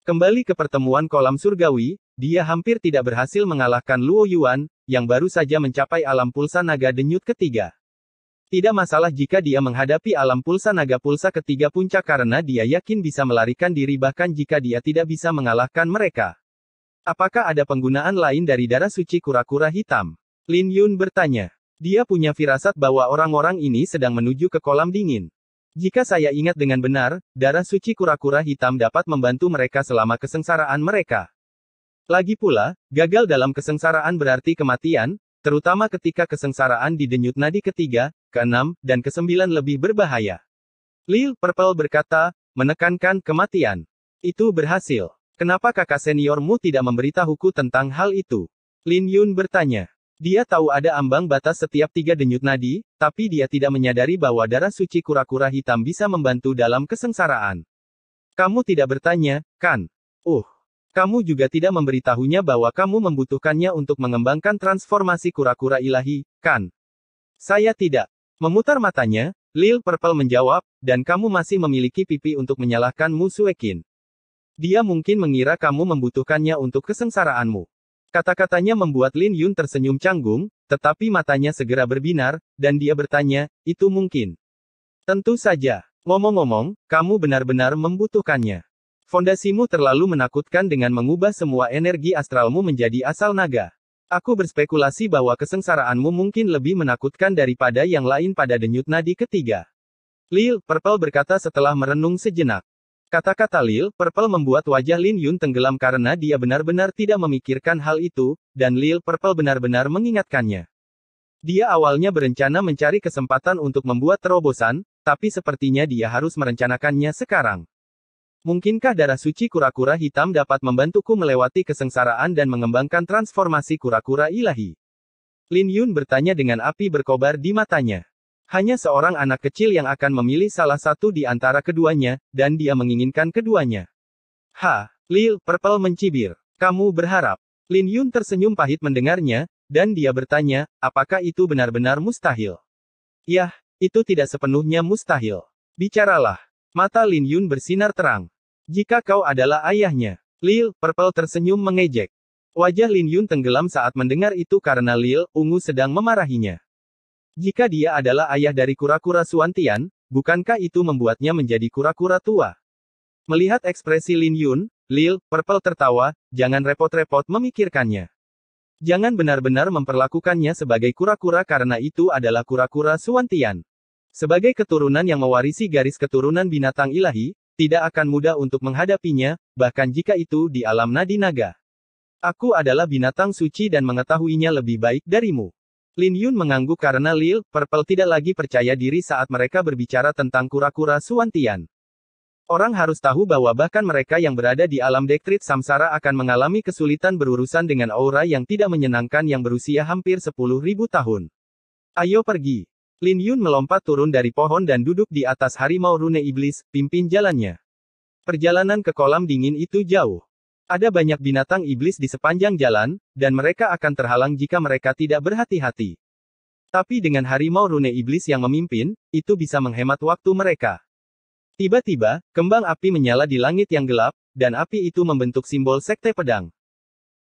Kembali ke pertemuan kolam surgawi, dia hampir tidak berhasil mengalahkan Luo Yuan, yang baru saja mencapai alam pulsa naga denyut ketiga. Tidak masalah jika dia menghadapi alam pulsa naga pulsa ketiga puncak karena dia yakin bisa melarikan diri bahkan jika dia tidak bisa mengalahkan mereka. Apakah ada penggunaan lain dari darah suci kura-kura hitam? Lin Yun bertanya. Dia punya firasat bahwa orang-orang ini sedang menuju ke kolam dingin. Jika saya ingat dengan benar, darah suci kura-kura hitam dapat membantu mereka selama kesengsaraan mereka. Lagi pula, gagal dalam kesengsaraan berarti kematian, terutama ketika kesengsaraan di denyut nadi ketiga, keenam, dan kesembilan lebih berbahaya. Lil Purple berkata, menekankan kematian. Itu berhasil. Kenapa kakak seniormu tidak memberitahuku tentang hal itu? Lin Yun bertanya. Dia tahu ada ambang batas setiap 3 denyut nadi, tapi dia tidak menyadari bahwa darah suci kura-kura hitam bisa membantu dalam kesengsaraan. Kamu tidak bertanya, kan? Kamu juga tidak memberitahunya bahwa kamu membutuhkannya untuk mengembangkan transformasi kura-kura ilahi, kan? Saya tidak. Memutar matanya, Lil Purple menjawab, dan kamu masih memiliki pipi untuk menyalahkan Mu Suekin. Dia mungkin mengira kamu membutuhkannya untuk kesengsaraanmu. Kata-katanya membuat Lin Yun tersenyum canggung, tetapi matanya segera berbinar, dan dia bertanya, itu mungkin. Tentu saja. Ngomong-ngomong, kamu benar-benar membutuhkannya. Fondasimu terlalu menakutkan dengan mengubah semua energi astralmu menjadi asal naga. Aku berspekulasi bahwa kesengsaraanmu mungkin lebih menakutkan daripada yang lain pada denyut nadi ketiga. Lil Purple berkata setelah merenung sejenak. Kata-kata Lil Purple membuat wajah Lin Yun tenggelam karena dia benar-benar tidak memikirkan hal itu, dan Lil Purple benar-benar mengingatkannya. Dia awalnya berencana mencari kesempatan untuk membuat terobosan, tapi sepertinya dia harus merencanakannya sekarang. Mungkinkah darah suci kura-kura hitam dapat membantuku melewati kesengsaraan dan mengembangkan transformasi kura-kura ilahi? Lin Yun bertanya dengan api berkobar di matanya. Hanya seorang anak kecil yang akan memilih salah satu di antara keduanya, dan dia menginginkan keduanya. Lil Purple mencibir. Kamu berharap. Lin Yun tersenyum pahit mendengarnya, dan dia bertanya, apakah itu benar-benar mustahil? Yah, itu tidak sepenuhnya mustahil. Bicaralah. Mata Lin Yun bersinar terang. Jika kau adalah ayahnya. Lil, Purple tersenyum mengejek. Wajah Lin Yun tenggelam saat mendengar itu karena Lil, ungu sedang memarahinya. Jika dia adalah ayah dari kura-kura Suantian, bukankah itu membuatnya menjadi kura-kura tua? Melihat ekspresi Lin Yun, Lil, Purple tertawa, jangan repot-repot memikirkannya. Jangan benar-benar memperlakukannya sebagai kura-kura karena itu adalah kura-kura Suantian. Sebagai keturunan yang mewarisi garis keturunan binatang ilahi, tidak akan mudah untuk menghadapinya, bahkan jika itu di alam nadi naga. Aku adalah binatang suci dan mengetahuinya lebih baik darimu. Lin Yun mengangguk karena Lil, Purple tidak lagi percaya diri saat mereka berbicara tentang kura-kura Suantian. Orang harus tahu bahwa bahkan mereka yang berada di alam Dektrit Samsara akan mengalami kesulitan berurusan dengan aura yang tidak menyenangkan yang berusia hampir 10.000 tahun. Ayo pergi. Lin Yun melompat turun dari pohon dan duduk di atas harimau rune iblis, pimpin jalannya. Perjalanan ke kolam dingin itu jauh. Ada banyak binatang iblis di sepanjang jalan, dan mereka akan terhalang jika mereka tidak berhati-hati. Tapi dengan harimau rune iblis yang memimpin, itu bisa menghemat waktu mereka. Tiba-tiba, kembang api menyala di langit yang gelap, dan api itu membentuk simbol sekte pedang.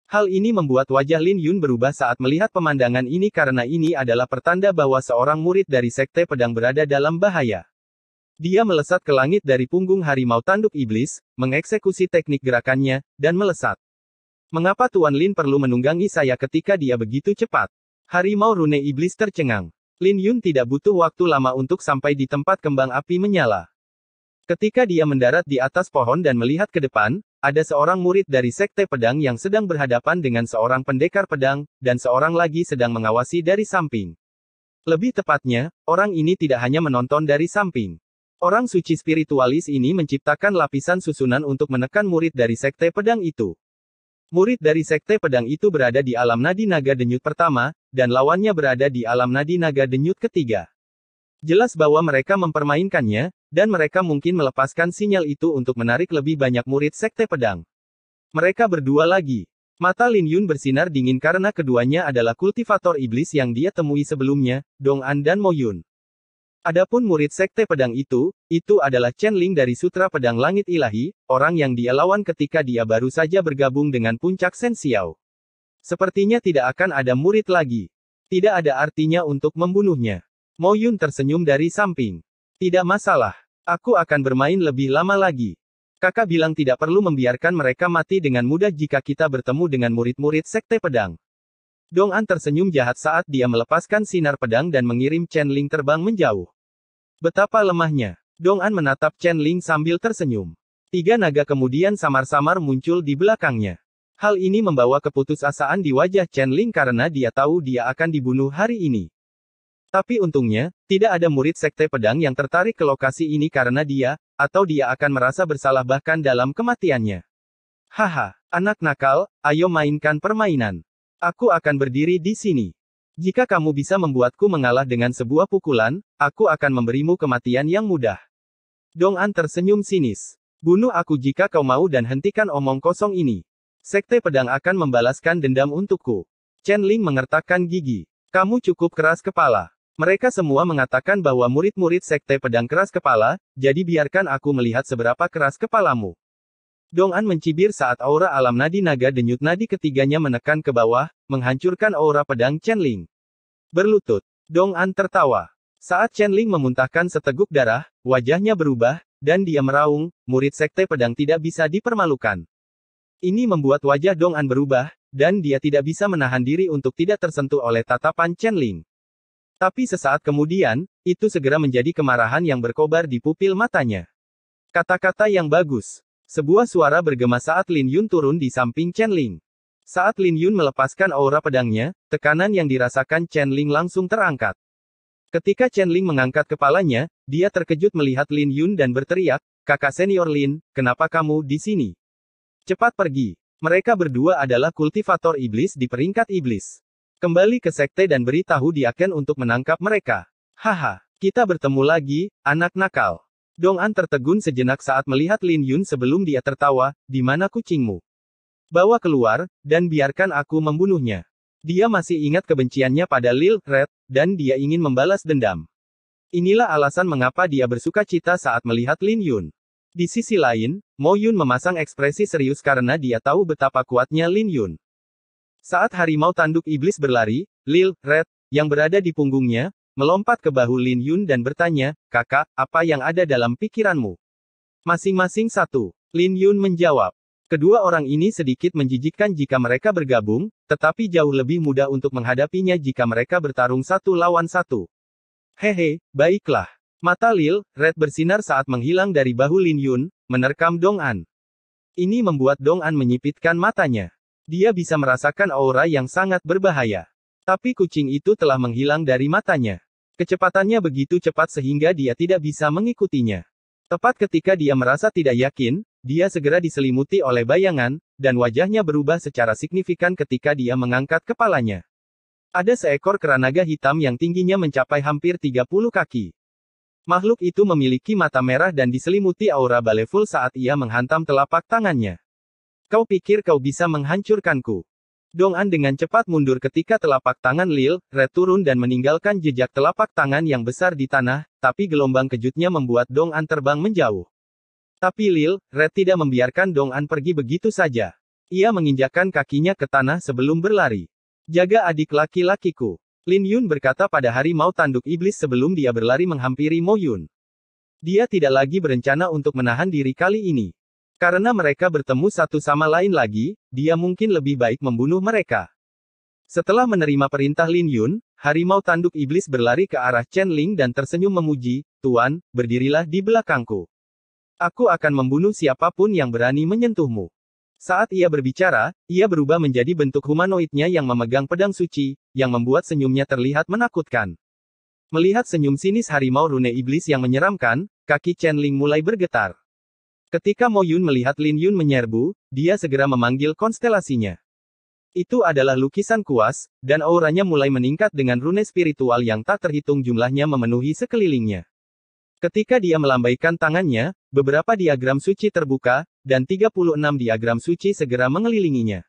Hal ini membuat wajah Lin Yun berubah saat melihat pemandangan ini karena ini adalah pertanda bahwa seorang murid dari sekte pedang berada dalam bahaya. Dia melesat ke langit dari punggung harimau tanduk iblis, mengeksekusi teknik gerakannya, dan melesat. Mengapa Tuan Lin perlu menunggangi saya ketika dia begitu cepat? Harimau rune iblis tercengang. Lin Yun tidak butuh waktu lama untuk sampai di tempat kembang api menyala. Ketika dia mendarat di atas pohon dan melihat ke depan, ada seorang murid dari sekte pedang yang sedang berhadapan dengan seorang pendekar pedang, dan seorang lagi sedang mengawasi dari samping. Lebih tepatnya, orang ini tidak hanya menonton dari samping. Orang suci spiritualis ini menciptakan lapisan susunan untuk menekan murid dari sekte pedang itu. Murid dari sekte pedang itu berada di alam nadi naga denyut pertama, dan lawannya berada di alam nadi naga denyut ketiga. Jelas bahwa mereka mempermainkannya, dan mereka mungkin melepaskan sinyal itu untuk menarik lebih banyak murid sekte pedang. Mereka berdua lagi. Mata Lin Yun bersinar dingin karena keduanya adalah kultivator iblis yang dia temui sebelumnya, Dong An dan Mo Yun. Adapun murid sekte pedang itu adalah Chen Ling dari Sutra Pedang Langit Ilahi, orang yang dia lawan ketika dia baru saja bergabung dengan puncak Shen Xiao. Sepertinya tidak akan ada murid lagi. Tidak ada artinya untuk membunuhnya. Mo Yun tersenyum dari samping. Tidak masalah. Aku akan bermain lebih lama lagi. Kakak bilang tidak perlu membiarkan mereka mati dengan mudah jika kita bertemu dengan murid-murid sekte pedang. Dong An tersenyum jahat saat dia melepaskan sinar pedang dan mengirim Chen Ling terbang menjauh. Betapa lemahnya. Dong An menatap Chen Ling sambil tersenyum. 3 naga kemudian samar-samar muncul di belakangnya. Hal ini membawa keputusasaan di wajah Chen Ling karena dia tahu dia akan dibunuh hari ini. Tapi untungnya, tidak ada murid sekte pedang yang tertarik ke lokasi ini karena dia akan merasa bersalah bahkan dalam kematiannya. Haha, anak nakal, ayo mainkan permainan. Aku akan berdiri di sini. Jika kamu bisa membuatku mengalah dengan sebuah pukulan, aku akan memberimu kematian yang mudah. Dong An tersenyum sinis. Bunuh aku jika kau mau dan hentikan omong kosong ini. Sekte pedang akan membalaskan dendam untukku. Chen Ling mengertakkan gigi. Kamu cukup keras kepala. Mereka semua mengatakan bahwa murid-murid sekte pedang keras kepala, jadi biarkan aku melihat seberapa keras kepalamu. Dong An mencibir saat aura alam nadi naga denyut nadi ketiganya menekan ke bawah, menghancurkan aura pedang Chen Ling. Berlutut. Dong An tertawa. Saat Chen Ling memuntahkan seteguk darah, wajahnya berubah, dan dia meraung, murid sekte pedang tidak bisa dipermalukan. Ini membuat wajah Dong An berubah, dan dia tidak bisa menahan diri untuk tidak tersentuh oleh tatapan Chen Ling. Tapi sesaat kemudian, itu segera menjadi kemarahan yang berkobar di pupil matanya. Kata-kata yang bagus. Sebuah suara bergema saat Lin Yun turun di samping Chen Ling. Saat Lin Yun melepaskan aura pedangnya, tekanan yang dirasakan Chen Ling langsung terangkat. Ketika Chen Ling mengangkat kepalanya, dia terkejut melihat Lin Yun dan berteriak, "Kakak senior Lin, kenapa kamu di sini? Cepat pergi." Mereka berdua adalah kultivator iblis di peringkat iblis. Kembali ke sekte dan beritahu Diaken untuk menangkap mereka. Haha, kita bertemu lagi, anak nakal. Dong An tertegun sejenak saat melihat Lin Yun sebelum dia tertawa, di mana kucingmu? Bawa keluar, dan biarkan aku membunuhnya. Dia masih ingat kebenciannya pada Lil Red, dan dia ingin membalas dendam. Inilah alasan mengapa dia bersuka cita saat melihat Lin Yun. Di sisi lain, Mo Yun memasang ekspresi serius karena dia tahu betapa kuatnya Lin Yun. Saat harimau tanduk iblis berlari, Lil Red, yang berada di punggungnya, melompat ke bahu Lin Yun dan bertanya, "Kakak, apa yang ada dalam pikiranmu?" Masing-masing satu. Lin Yun menjawab. Kedua orang ini sedikit menjijikkan jika mereka bergabung, tetapi jauh lebih mudah untuk menghadapinya jika mereka bertarung satu lawan satu. Hehe, baiklah. Mata Lil Red bersinar saat menghilang dari bahu Lin Yun, menerkam Dong An. Ini membuat Dong An menyipitkan matanya. Dia bisa merasakan aura yang sangat berbahaya. Tapi kucing itu telah menghilang dari matanya. Kecepatannya begitu cepat sehingga dia tidak bisa mengikutinya. Tepat ketika dia merasa tidak yakin, dia segera diselimuti oleh bayangan, dan wajahnya berubah secara signifikan ketika dia mengangkat kepalanya. Ada seekor keranaga hitam yang tingginya mencapai hampir 30 kaki. Makhluk itu memiliki mata merah dan diselimuti aura baleful saat ia menghantam telapak tangannya. Kau pikir kau bisa menghancurkanku? Dong An dengan cepat mundur ketika telapak tangan Lil Red turun dan meninggalkan jejak telapak tangan yang besar di tanah, tapi gelombang kejutnya membuat Dong An terbang menjauh. Tapi Lil Red tidak membiarkan Dong An pergi begitu saja. Ia menginjakkan kakinya ke tanah sebelum berlari. Jaga adik laki-lakiku. Lin Yun berkata pada harimau tanduk iblis sebelum dia berlari menghampiri Mo Yun. Dia tidak lagi berencana untuk menahan diri kali ini. Karena mereka bertemu satu sama lain lagi, dia mungkin lebih baik membunuh mereka. Setelah menerima perintah Lin Yun, harimau tanduk iblis berlari ke arah Chen Ling dan tersenyum memuji, "Tuan, berdirilah di belakangku. Aku akan membunuh siapapun yang berani menyentuhmu." Saat ia berbicara, ia berubah menjadi bentuk humanoidnya yang memegang pedang suci, yang membuat senyumnya terlihat menakutkan. Melihat senyum sinis harimau rune iblis yang menyeramkan, kaki Chen Ling mulai bergetar. Ketika Mo Yun melihat Lin Yun menyerbu, dia segera memanggil konstelasinya. Itu adalah lukisan kuas, dan auranya mulai meningkat dengan rune spiritual yang tak terhitung jumlahnya memenuhi sekelilingnya. Ketika dia melambaikan tangannya, beberapa diagram suci terbuka, dan 36 diagram suci segera mengelilinginya.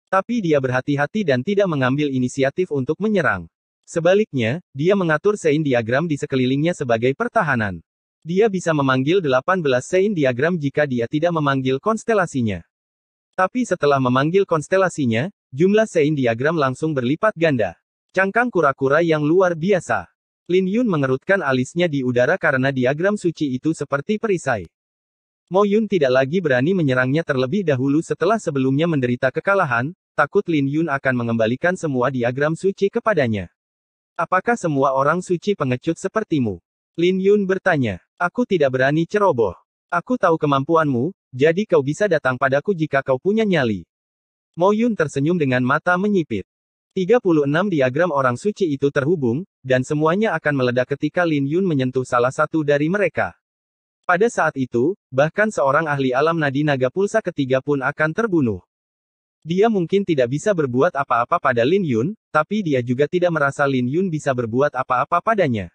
Tapi dia berhati-hati dan tidak mengambil inisiatif untuk menyerang. Sebaliknya, dia mengatur sein diagram di sekelilingnya sebagai pertahanan. Dia bisa memanggil 18 sein diagram jika dia tidak memanggil konstelasinya. Tapi setelah memanggil konstelasinya, jumlah sein diagram langsung berlipat ganda. Cangkang kura-kura yang luar biasa. Lin Yun mengerutkan alisnya di udara karena diagram suci itu seperti perisai. Mo Yun tidak lagi berani menyerangnya terlebih dahulu setelah sebelumnya menderita kekalahan, takut Lin Yun akan mengembalikan semua diagram suci kepadanya. Apakah semua orang suci pengecut sepertimu? Lin Yun bertanya. Aku tidak berani ceroboh. Aku tahu kemampuanmu, jadi kau bisa datang padaku jika kau punya nyali. Mo Yun tersenyum dengan mata menyipit. 36 diagram orang suci itu terhubung, dan semuanya akan meledak ketika Lin Yun menyentuh salah satu dari mereka. Pada saat itu, bahkan seorang ahli alam nadi naga pulsa ketiga pun akan terbunuh. Dia mungkin tidak bisa berbuat apa-apa pada Lin Yun, tapi dia juga tidak merasa Lin Yun bisa berbuat apa-apa padanya.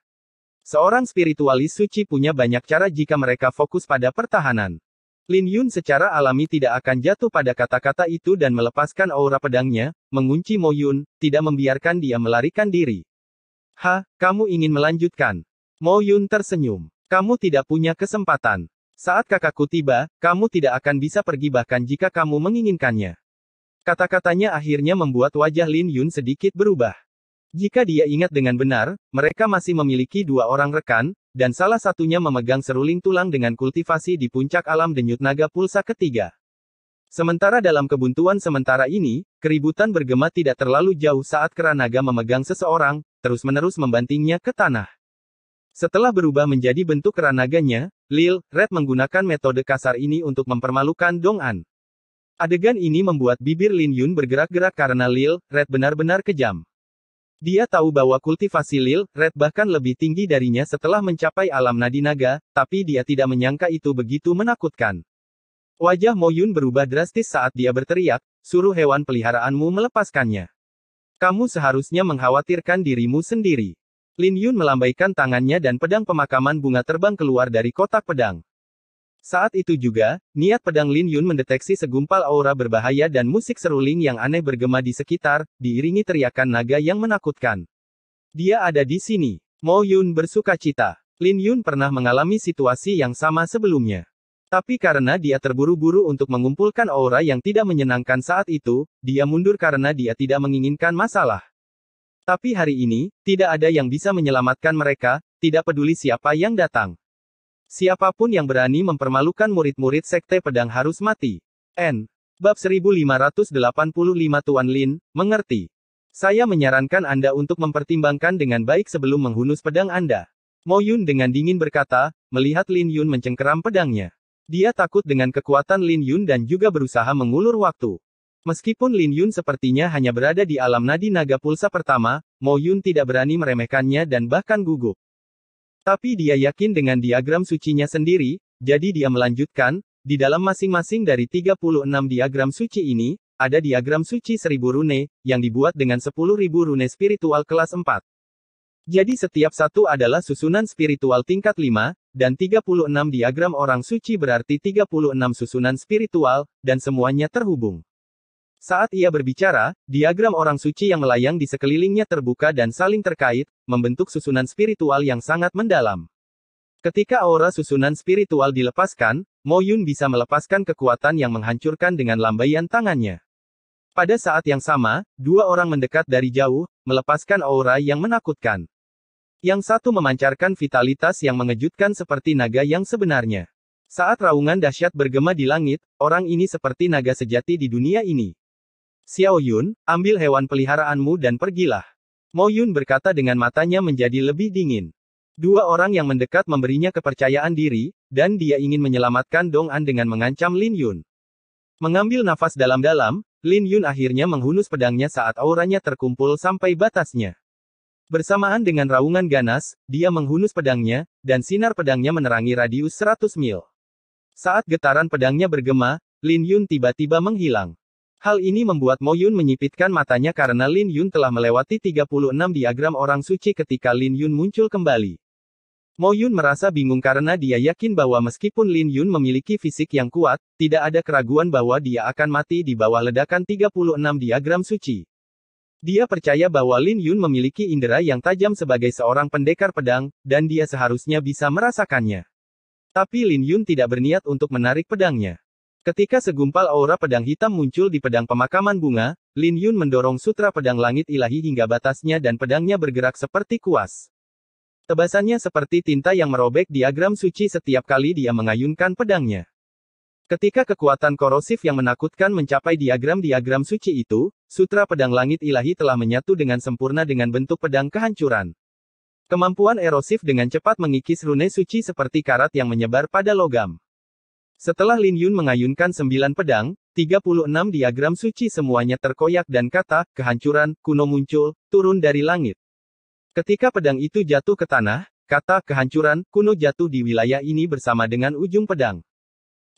Seorang spiritualis suci punya banyak cara jika mereka fokus pada pertahanan. Lin Yun secara alami tidak akan jatuh pada kata-kata itu dan melepaskan aura pedangnya, mengunci Mo Yun, tidak membiarkan dia melarikan diri. Kamu ingin melanjutkan? Mo Yun tersenyum. Kamu tidak punya kesempatan. Saat kakakku tiba, kamu tidak akan bisa pergi bahkan jika kamu menginginkannya. Kata-katanya akhirnya membuat wajah Lin Yun sedikit berubah. Jika dia ingat dengan benar, mereka masih memiliki dua orang rekan, dan salah satunya memegang seruling tulang dengan kultivasi di puncak alam denyut naga pulsa ketiga. Sementara dalam kebuntuan sementara ini, keributan bergema tidak terlalu jauh saat keranaga memegang seseorang, terus-menerus membantingnya ke tanah. Setelah berubah menjadi bentuk keranaganya, Lil Red menggunakan metode kasar ini untuk mempermalukan Dong An. Adegan ini membuat bibir Lin Yun bergerak-gerak karena Lil Red benar-benar kejam. Dia tahu bahwa kultivasi Lil Red bahkan lebih tinggi darinya setelah mencapai alam nadi naga, tapi dia tidak menyangka itu begitu menakutkan. Wajah Mo Yun berubah drastis saat dia berteriak, "Suruh hewan peliharaanmu melepaskannya. Kamu seharusnya mengkhawatirkan dirimu sendiri." Lin Yun melambaikan tangannya dan pedang pemakaman bunga terbang keluar dari kotak pedang. Saat itu juga, niat pedang Lin Yun mendeteksi segumpal aura berbahaya dan musik seruling yang aneh bergema di sekitar, diiringi teriakan naga yang menakutkan. Dia ada di sini. Mo Yun bersukacita. Lin Yun pernah mengalami situasi yang sama sebelumnya. Tapi karena dia terburu-buru untuk mengumpulkan aura yang tidak menyenangkan saat itu, dia mundur karena dia tidak menginginkan masalah. Tapi hari ini, tidak ada yang bisa menyelamatkan mereka, tidak peduli siapa yang datang. Siapapun yang berani mempermalukan murid-murid Sekte Pedang harus mati. Bab 1585 Tuan Lin, mengerti. Saya menyarankan Anda untuk mempertimbangkan dengan baik sebelum menghunus pedang Anda. Mo Yun dengan dingin berkata, melihat Lin Yun mencengkeram pedangnya. Dia takut dengan kekuatan Lin Yun dan juga berusaha mengulur waktu. Meskipun Lin Yun sepertinya hanya berada di alam nadi naga pulsa pertama, Mo Yun tidak berani meremehkannya dan bahkan gugup. Tapi dia yakin dengan diagram sucinya sendiri, jadi dia melanjutkan, di dalam masing-masing dari 36 diagram suci ini, ada diagram suci 1000 rune, yang dibuat dengan 10.000 rune spiritual kelas 4. Jadi setiap satu adalah susunan spiritual tingkat 5, dan 36 diagram orang suci berarti 36 susunan spiritual, dan semuanya terhubung. Saat ia berbicara, diagram orang suci yang melayang di sekelilingnya terbuka dan saling terkait, membentuk susunan spiritual yang sangat mendalam. Ketika aura susunan spiritual dilepaskan, Mo Yun bisa melepaskan kekuatan yang menghancurkan dengan lambaian tangannya. Pada saat yang sama, dua orang mendekat dari jauh, melepaskan aura yang menakutkan. Yang satu memancarkan vitalitas yang mengejutkan seperti naga yang sebenarnya. Saat raungan dahsyat bergema di langit, orang ini seperti naga sejati di dunia ini. Xiao Yun, ambil hewan peliharaanmu dan pergilah. Mo Yun berkata dengan matanya menjadi lebih dingin. Dua orang yang mendekat memberinya kepercayaan diri, dan dia ingin menyelamatkan Dong An dengan mengancam Lin Yun. Mengambil nafas dalam-dalam, Lin Yun akhirnya menghunus pedangnya saat auranya terkumpul sampai batasnya. Bersamaan dengan raungan ganas, dia menghunus pedangnya, dan sinar pedangnya menerangi radius 100 mil. Saat getaran pedangnya bergema, Lin Yun tiba-tiba menghilang. Hal ini membuat Mo Yun menyipitkan matanya karena Lin Yun telah melewati 36 diagram orang suci ketika Lin Yun muncul kembali. Mo Yun merasa bingung karena dia yakin bahwa meskipun Lin Yun memiliki fisik yang kuat, tidak ada keraguan bahwa dia akan mati di bawah ledakan 36 diagram suci. Dia percaya bahwa Lin Yun memiliki indera yang tajam sebagai seorang pendekar pedang, dan dia seharusnya bisa merasakannya. Tapi Lin Yun tidak berniat untuk menarik pedangnya. Ketika segumpal aura pedang hitam muncul di pedang pemakaman bunga, Lin Yun mendorong sutra pedang langit ilahi hingga batasnya dan pedangnya bergerak seperti kuas. Tebasannya seperti tinta yang merobek diagram suci setiap kali dia mengayunkan pedangnya. Ketika kekuatan korosif yang menakutkan mencapai diagram-diagram suci itu, sutra pedang langit ilahi telah menyatu dengan sempurna dengan bentuk pedang kehancuran. Kemampuan erosif dengan cepat mengikis rune suci seperti karat yang menyebar pada logam. Setelah Lin Yun mengayunkan 9 pedang, 36 diagram suci semuanya terkoyak dan kata, kehancuran, kuno muncul, turun dari langit. Ketika pedang itu jatuh ke tanah, kata, kehancuran, kuno jatuh di wilayah ini bersama dengan ujung pedang.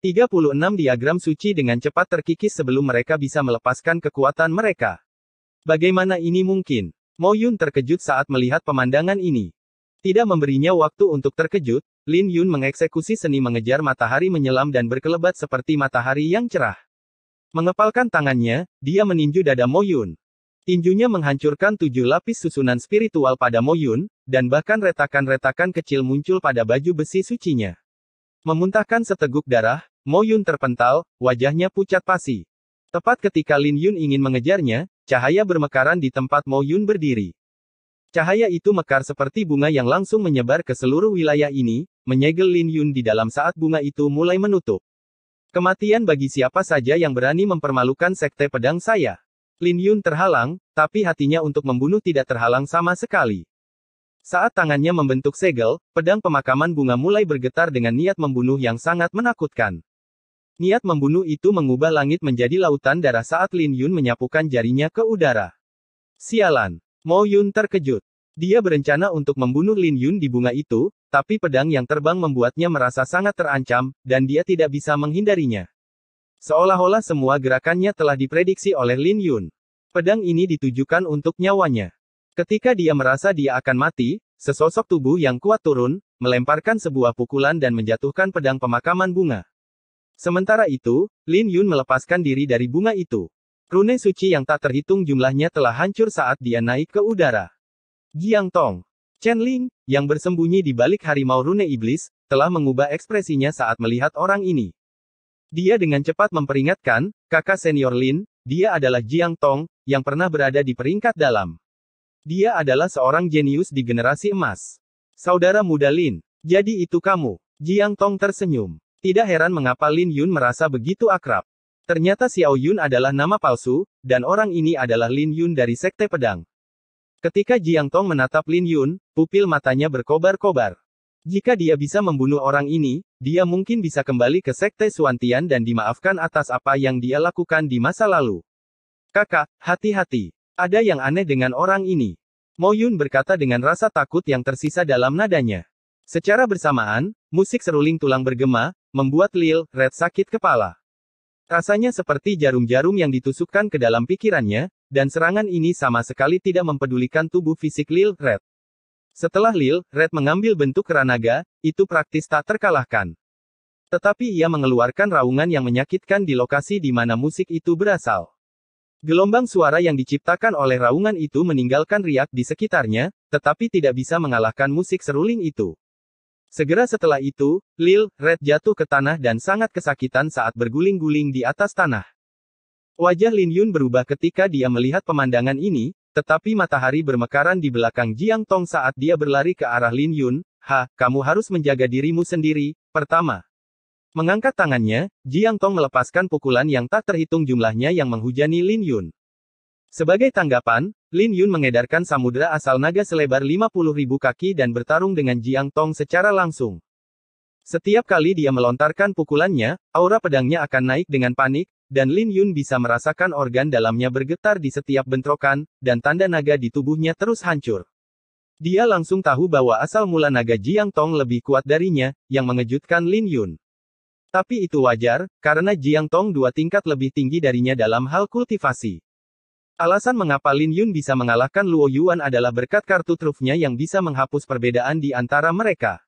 36 diagram suci dengan cepat terkikis sebelum mereka bisa melepaskan kekuatan mereka. Bagaimana ini mungkin? Mo Yun terkejut saat melihat pemandangan ini. Tidak memberinya waktu untuk terkejut, Lin Yun mengeksekusi seni mengejar matahari menyelam dan berkelebat seperti matahari yang cerah. Mengepalkan tangannya, dia meninju dada Mo Yun. Tinjunya menghancurkan 7 lapis susunan spiritual pada Mo Yun, dan bahkan retakan-retakan kecil muncul pada baju besi sucinya. Memuntahkan seteguk darah, Mo Yun terpental, wajahnya pucat pasi. Tepat ketika Lin Yun ingin mengejarnya, cahaya bermekaran di tempat Mo Yun berdiri. Cahaya itu mekar seperti bunga yang langsung menyebar ke seluruh wilayah ini, menyegel Lin Yun di dalam saat bunga itu mulai menutup. Kematian bagi siapa saja yang berani mempermalukan sekte pedang saya. Lin Yun terhalang, tapi hatinya untuk membunuh tidak terhalang sama sekali. Saat tangannya membentuk segel, pedang pemakaman bunga mulai bergetar dengan niat membunuh yang sangat menakutkan. Niat membunuh itu mengubah langit menjadi lautan darah saat Lin Yun menyapukan jarinya ke udara. Sialan! Mo Yun terkejut. Dia berencana untuk membunuh Lin Yun di bunga itu, tapi pedang yang terbang membuatnya merasa sangat terancam, dan dia tidak bisa menghindarinya. Seolah-olah semua gerakannya telah diprediksi oleh Lin Yun. Pedang ini ditujukan untuk nyawanya. Ketika dia merasa dia akan mati, sesosok tubuh yang kuat turun, melemparkan sebuah pukulan dan menjatuhkan pedang pemakaman bunga. Sementara itu, Lin Yun melepaskan diri dari bunga itu. Rune suci yang tak terhitung jumlahnya telah hancur saat dia naik ke udara. Jiang Tong, Chen Ling, yang bersembunyi di balik harimau rune iblis, telah mengubah ekspresinya saat melihat orang ini. Dia dengan cepat memperingatkan, kakak senior Lin, dia adalah Jiang Tong, yang pernah berada di peringkat dalam. Dia adalah seorang jenius di generasi emas. Saudara muda Lin, jadi itu kamu. Jiang Tong tersenyum. Tidak heran mengapa Lin Yun merasa begitu akrab. Ternyata Xiao Yun adalah nama palsu, dan orang ini adalah Lin Yun dari Sekte Pedang. Ketika Jiang Tong menatap Lin Yun, pupil matanya berkobar-kobar. Jika dia bisa membunuh orang ini, dia mungkin bisa kembali ke Sekte Suantian dan dimaafkan atas apa yang dia lakukan di masa lalu. Kakak, hati-hati. Ada yang aneh dengan orang ini. Mo Yun berkata dengan rasa takut yang tersisa dalam nadanya. Secara bersamaan, musik seruling tulang bergema, membuat Lil Red sakit kepala. Rasanya seperti jarum-jarum yang ditusukkan ke dalam pikirannya, dan serangan ini sama sekali tidak mempedulikan tubuh fisik Lil Red. Setelah Lil Red mengambil bentuk kera naga, itu praktis tak terkalahkan. Tetapi ia mengeluarkan raungan yang menyakitkan di lokasi di mana musik itu berasal. Gelombang suara yang diciptakan oleh raungan itu meninggalkan riak di sekitarnya, tetapi tidak bisa mengalahkan musik seruling itu. Segera setelah itu, Lil Red jatuh ke tanah dan sangat kesakitan saat berguling-guling di atas tanah. Wajah Lin Yun berubah ketika dia melihat pemandangan ini, tetapi matahari bermekaran di belakang Jiang Tong saat dia berlari ke arah Lin Yun. Kamu harus menjaga dirimu sendiri, pertama. Mengangkat tangannya, Jiang Tong melepaskan pukulan yang tak terhitung jumlahnya yang menghujani Lin Yun. Sebagai tanggapan, Lin Yun mengedarkan samudera asal naga selebar 50.000 kaki dan bertarung dengan Jiang Tong secara langsung. Setiap kali dia melontarkan pukulannya, aura pedangnya akan naik dengan panik, dan Lin Yun bisa merasakan organ dalamnya bergetar di setiap bentrokan, dan tanda naga di tubuhnya terus hancur. Dia langsung tahu bahwa asal mula naga Jiang Tong lebih kuat darinya, yang mengejutkan Lin Yun. Tapi itu wajar, karena Jiang Tong 2 tingkat lebih tinggi darinya dalam hal kultivasi. Alasan mengapa Lin Yun bisa mengalahkan Luo Yuan adalah berkat kartu trufnya yang bisa menghapus perbedaan di antara mereka.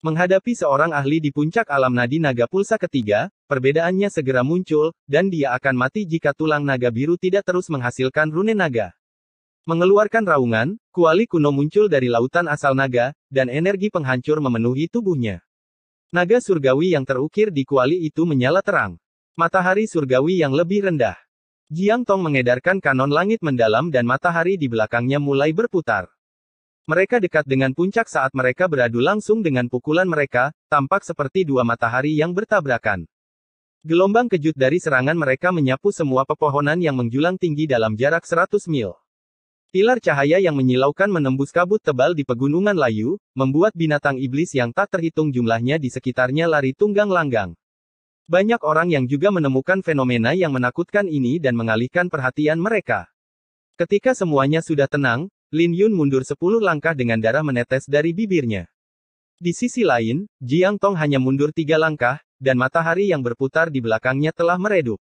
Menghadapi seorang ahli di puncak alam nadi naga pulsa ketiga, perbedaannya segera muncul, dan dia akan mati jika tulang naga biru tidak terus menghasilkan rune naga. Mengeluarkan raungan, kuali kuno muncul dari lautan asal naga, dan energi penghancur memenuhi tubuhnya. Naga surgawi yang terukir di kuali itu menyala terang. Matahari surgawi yang lebih rendah. Jiang Tong mengedarkan kanon langit mendalam dan matahari di belakangnya mulai berputar. Mereka dekat dengan puncak saat mereka beradu langsung dengan pukulan mereka, tampak seperti 2 matahari yang bertabrakan. Gelombang kejut dari serangan mereka menyapu semua pepohonan yang menjulang tinggi dalam jarak 100 mil. Pilar cahaya yang menyilaukan menembus kabut tebal di pegunungan layu, membuat binatang iblis yang tak terhitung jumlahnya di sekitarnya lari tunggang langgang. Banyak orang yang juga menemukan fenomena yang menakutkan ini dan mengalihkan perhatian mereka. Ketika semuanya sudah tenang, Lin Yun mundur 10 langkah dengan darah menetes dari bibirnya. Di sisi lain, Jiang Tong hanya mundur 3 langkah, dan matahari yang berputar di belakangnya telah meredup.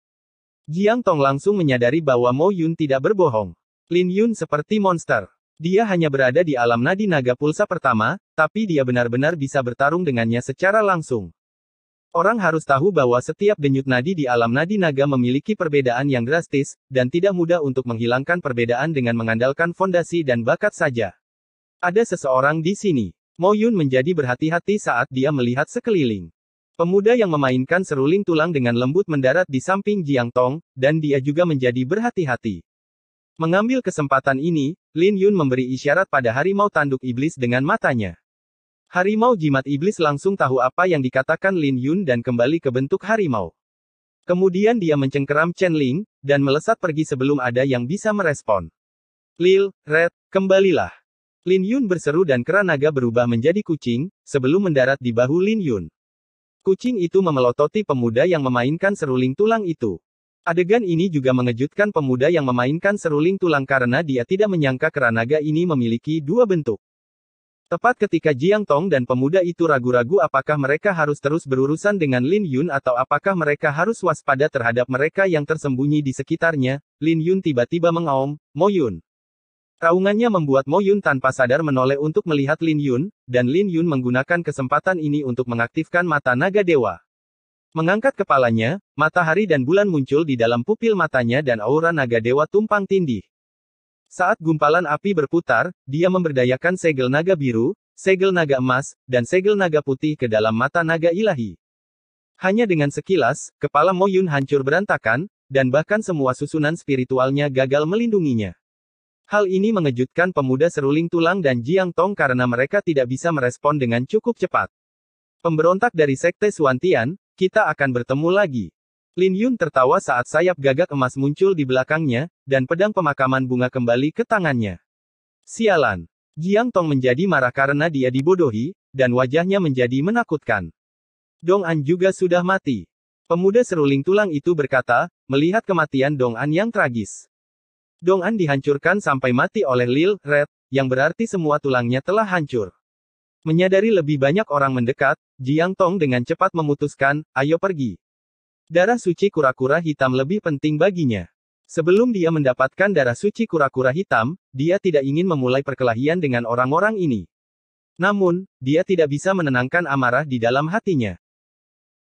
Jiang Tong langsung menyadari bahwa Mo Yun tidak berbohong. Lin Yun seperti monster. Dia hanya berada di alam nadi naga pulsa pertama, tapi dia benar-benar bisa bertarung dengannya secara langsung. Orang harus tahu bahwa setiap denyut nadi di alam nadi naga memiliki perbedaan yang drastis, dan tidak mudah untuk menghilangkan perbedaan dengan mengandalkan fondasi dan bakat saja. Ada seseorang di sini. Mo Yun menjadi berhati-hati saat dia melihat sekeliling. Pemuda yang memainkan seruling tulang dengan lembut mendarat di samping Jiang Tong, dan dia juga menjadi berhati-hati. Mengambil kesempatan ini, Lin Yun memberi isyarat pada harimau tanduk iblis dengan matanya. Harimau jimat iblis langsung tahu apa yang dikatakan Lin Yun dan kembali ke bentuk harimau. Kemudian dia mencengkeram Chen Ling, dan melesat pergi sebelum ada yang bisa merespon. Lil Red, kembalilah. Lin Yun berseru dan kera naga berubah menjadi kucing, sebelum mendarat di bahu Lin Yun. Kucing itu memelototi pemuda yang memainkan seruling tulang itu. Adegan ini juga mengejutkan pemuda yang memainkan seruling tulang karena dia tidak menyangka kera naga ini memiliki 2 bentuk. Tepat ketika Jiang Tong dan pemuda itu ragu-ragu apakah mereka harus terus berurusan dengan Lin Yun atau apakah mereka harus waspada terhadap mereka yang tersembunyi di sekitarnya, Lin Yun tiba-tiba mengaum, Mo Yun. Raungannya membuat Mo Yun tanpa sadar menoleh untuk melihat Lin Yun, dan Lin Yun menggunakan kesempatan ini untuk mengaktifkan mata naga dewa. Mengangkat kepalanya, matahari dan bulan muncul di dalam pupil matanya dan aura naga dewa tumpang tindih. Saat gumpalan api berputar, dia memberdayakan segel naga biru, segel naga emas, dan segel naga putih ke dalam mata naga ilahi. Hanya dengan sekilas, kepala Mo Yun hancur berantakan, dan bahkan semua susunan spiritualnya gagal melindunginya. Hal ini mengejutkan pemuda seruling tulang dan Jiang Tong karena mereka tidak bisa merespon dengan cukup cepat. Pemberontak dari Sekte Suantian, kita akan bertemu lagi. Lin Yun tertawa saat sayap gagak emas muncul di belakangnya, dan pedang pemakaman bunga kembali ke tangannya. Sialan. Jiang Tong menjadi marah karena dia dibodohi, dan wajahnya menjadi menakutkan. Dong An juga sudah mati. Pemuda seruling tulang itu berkata, melihat kematian Dong An yang tragis. Dong An dihancurkan sampai mati oleh Lil Red, yang berarti semua tulangnya telah hancur. Menyadari lebih banyak orang mendekat, Jiang Tong dengan cepat memutuskan, ayo pergi. Darah suci kura-kura hitam lebih penting baginya. Sebelum dia mendapatkan darah suci kura-kura hitam, dia tidak ingin memulai perkelahian dengan orang-orang ini. Namun, dia tidak bisa menenangkan amarah di dalam hatinya.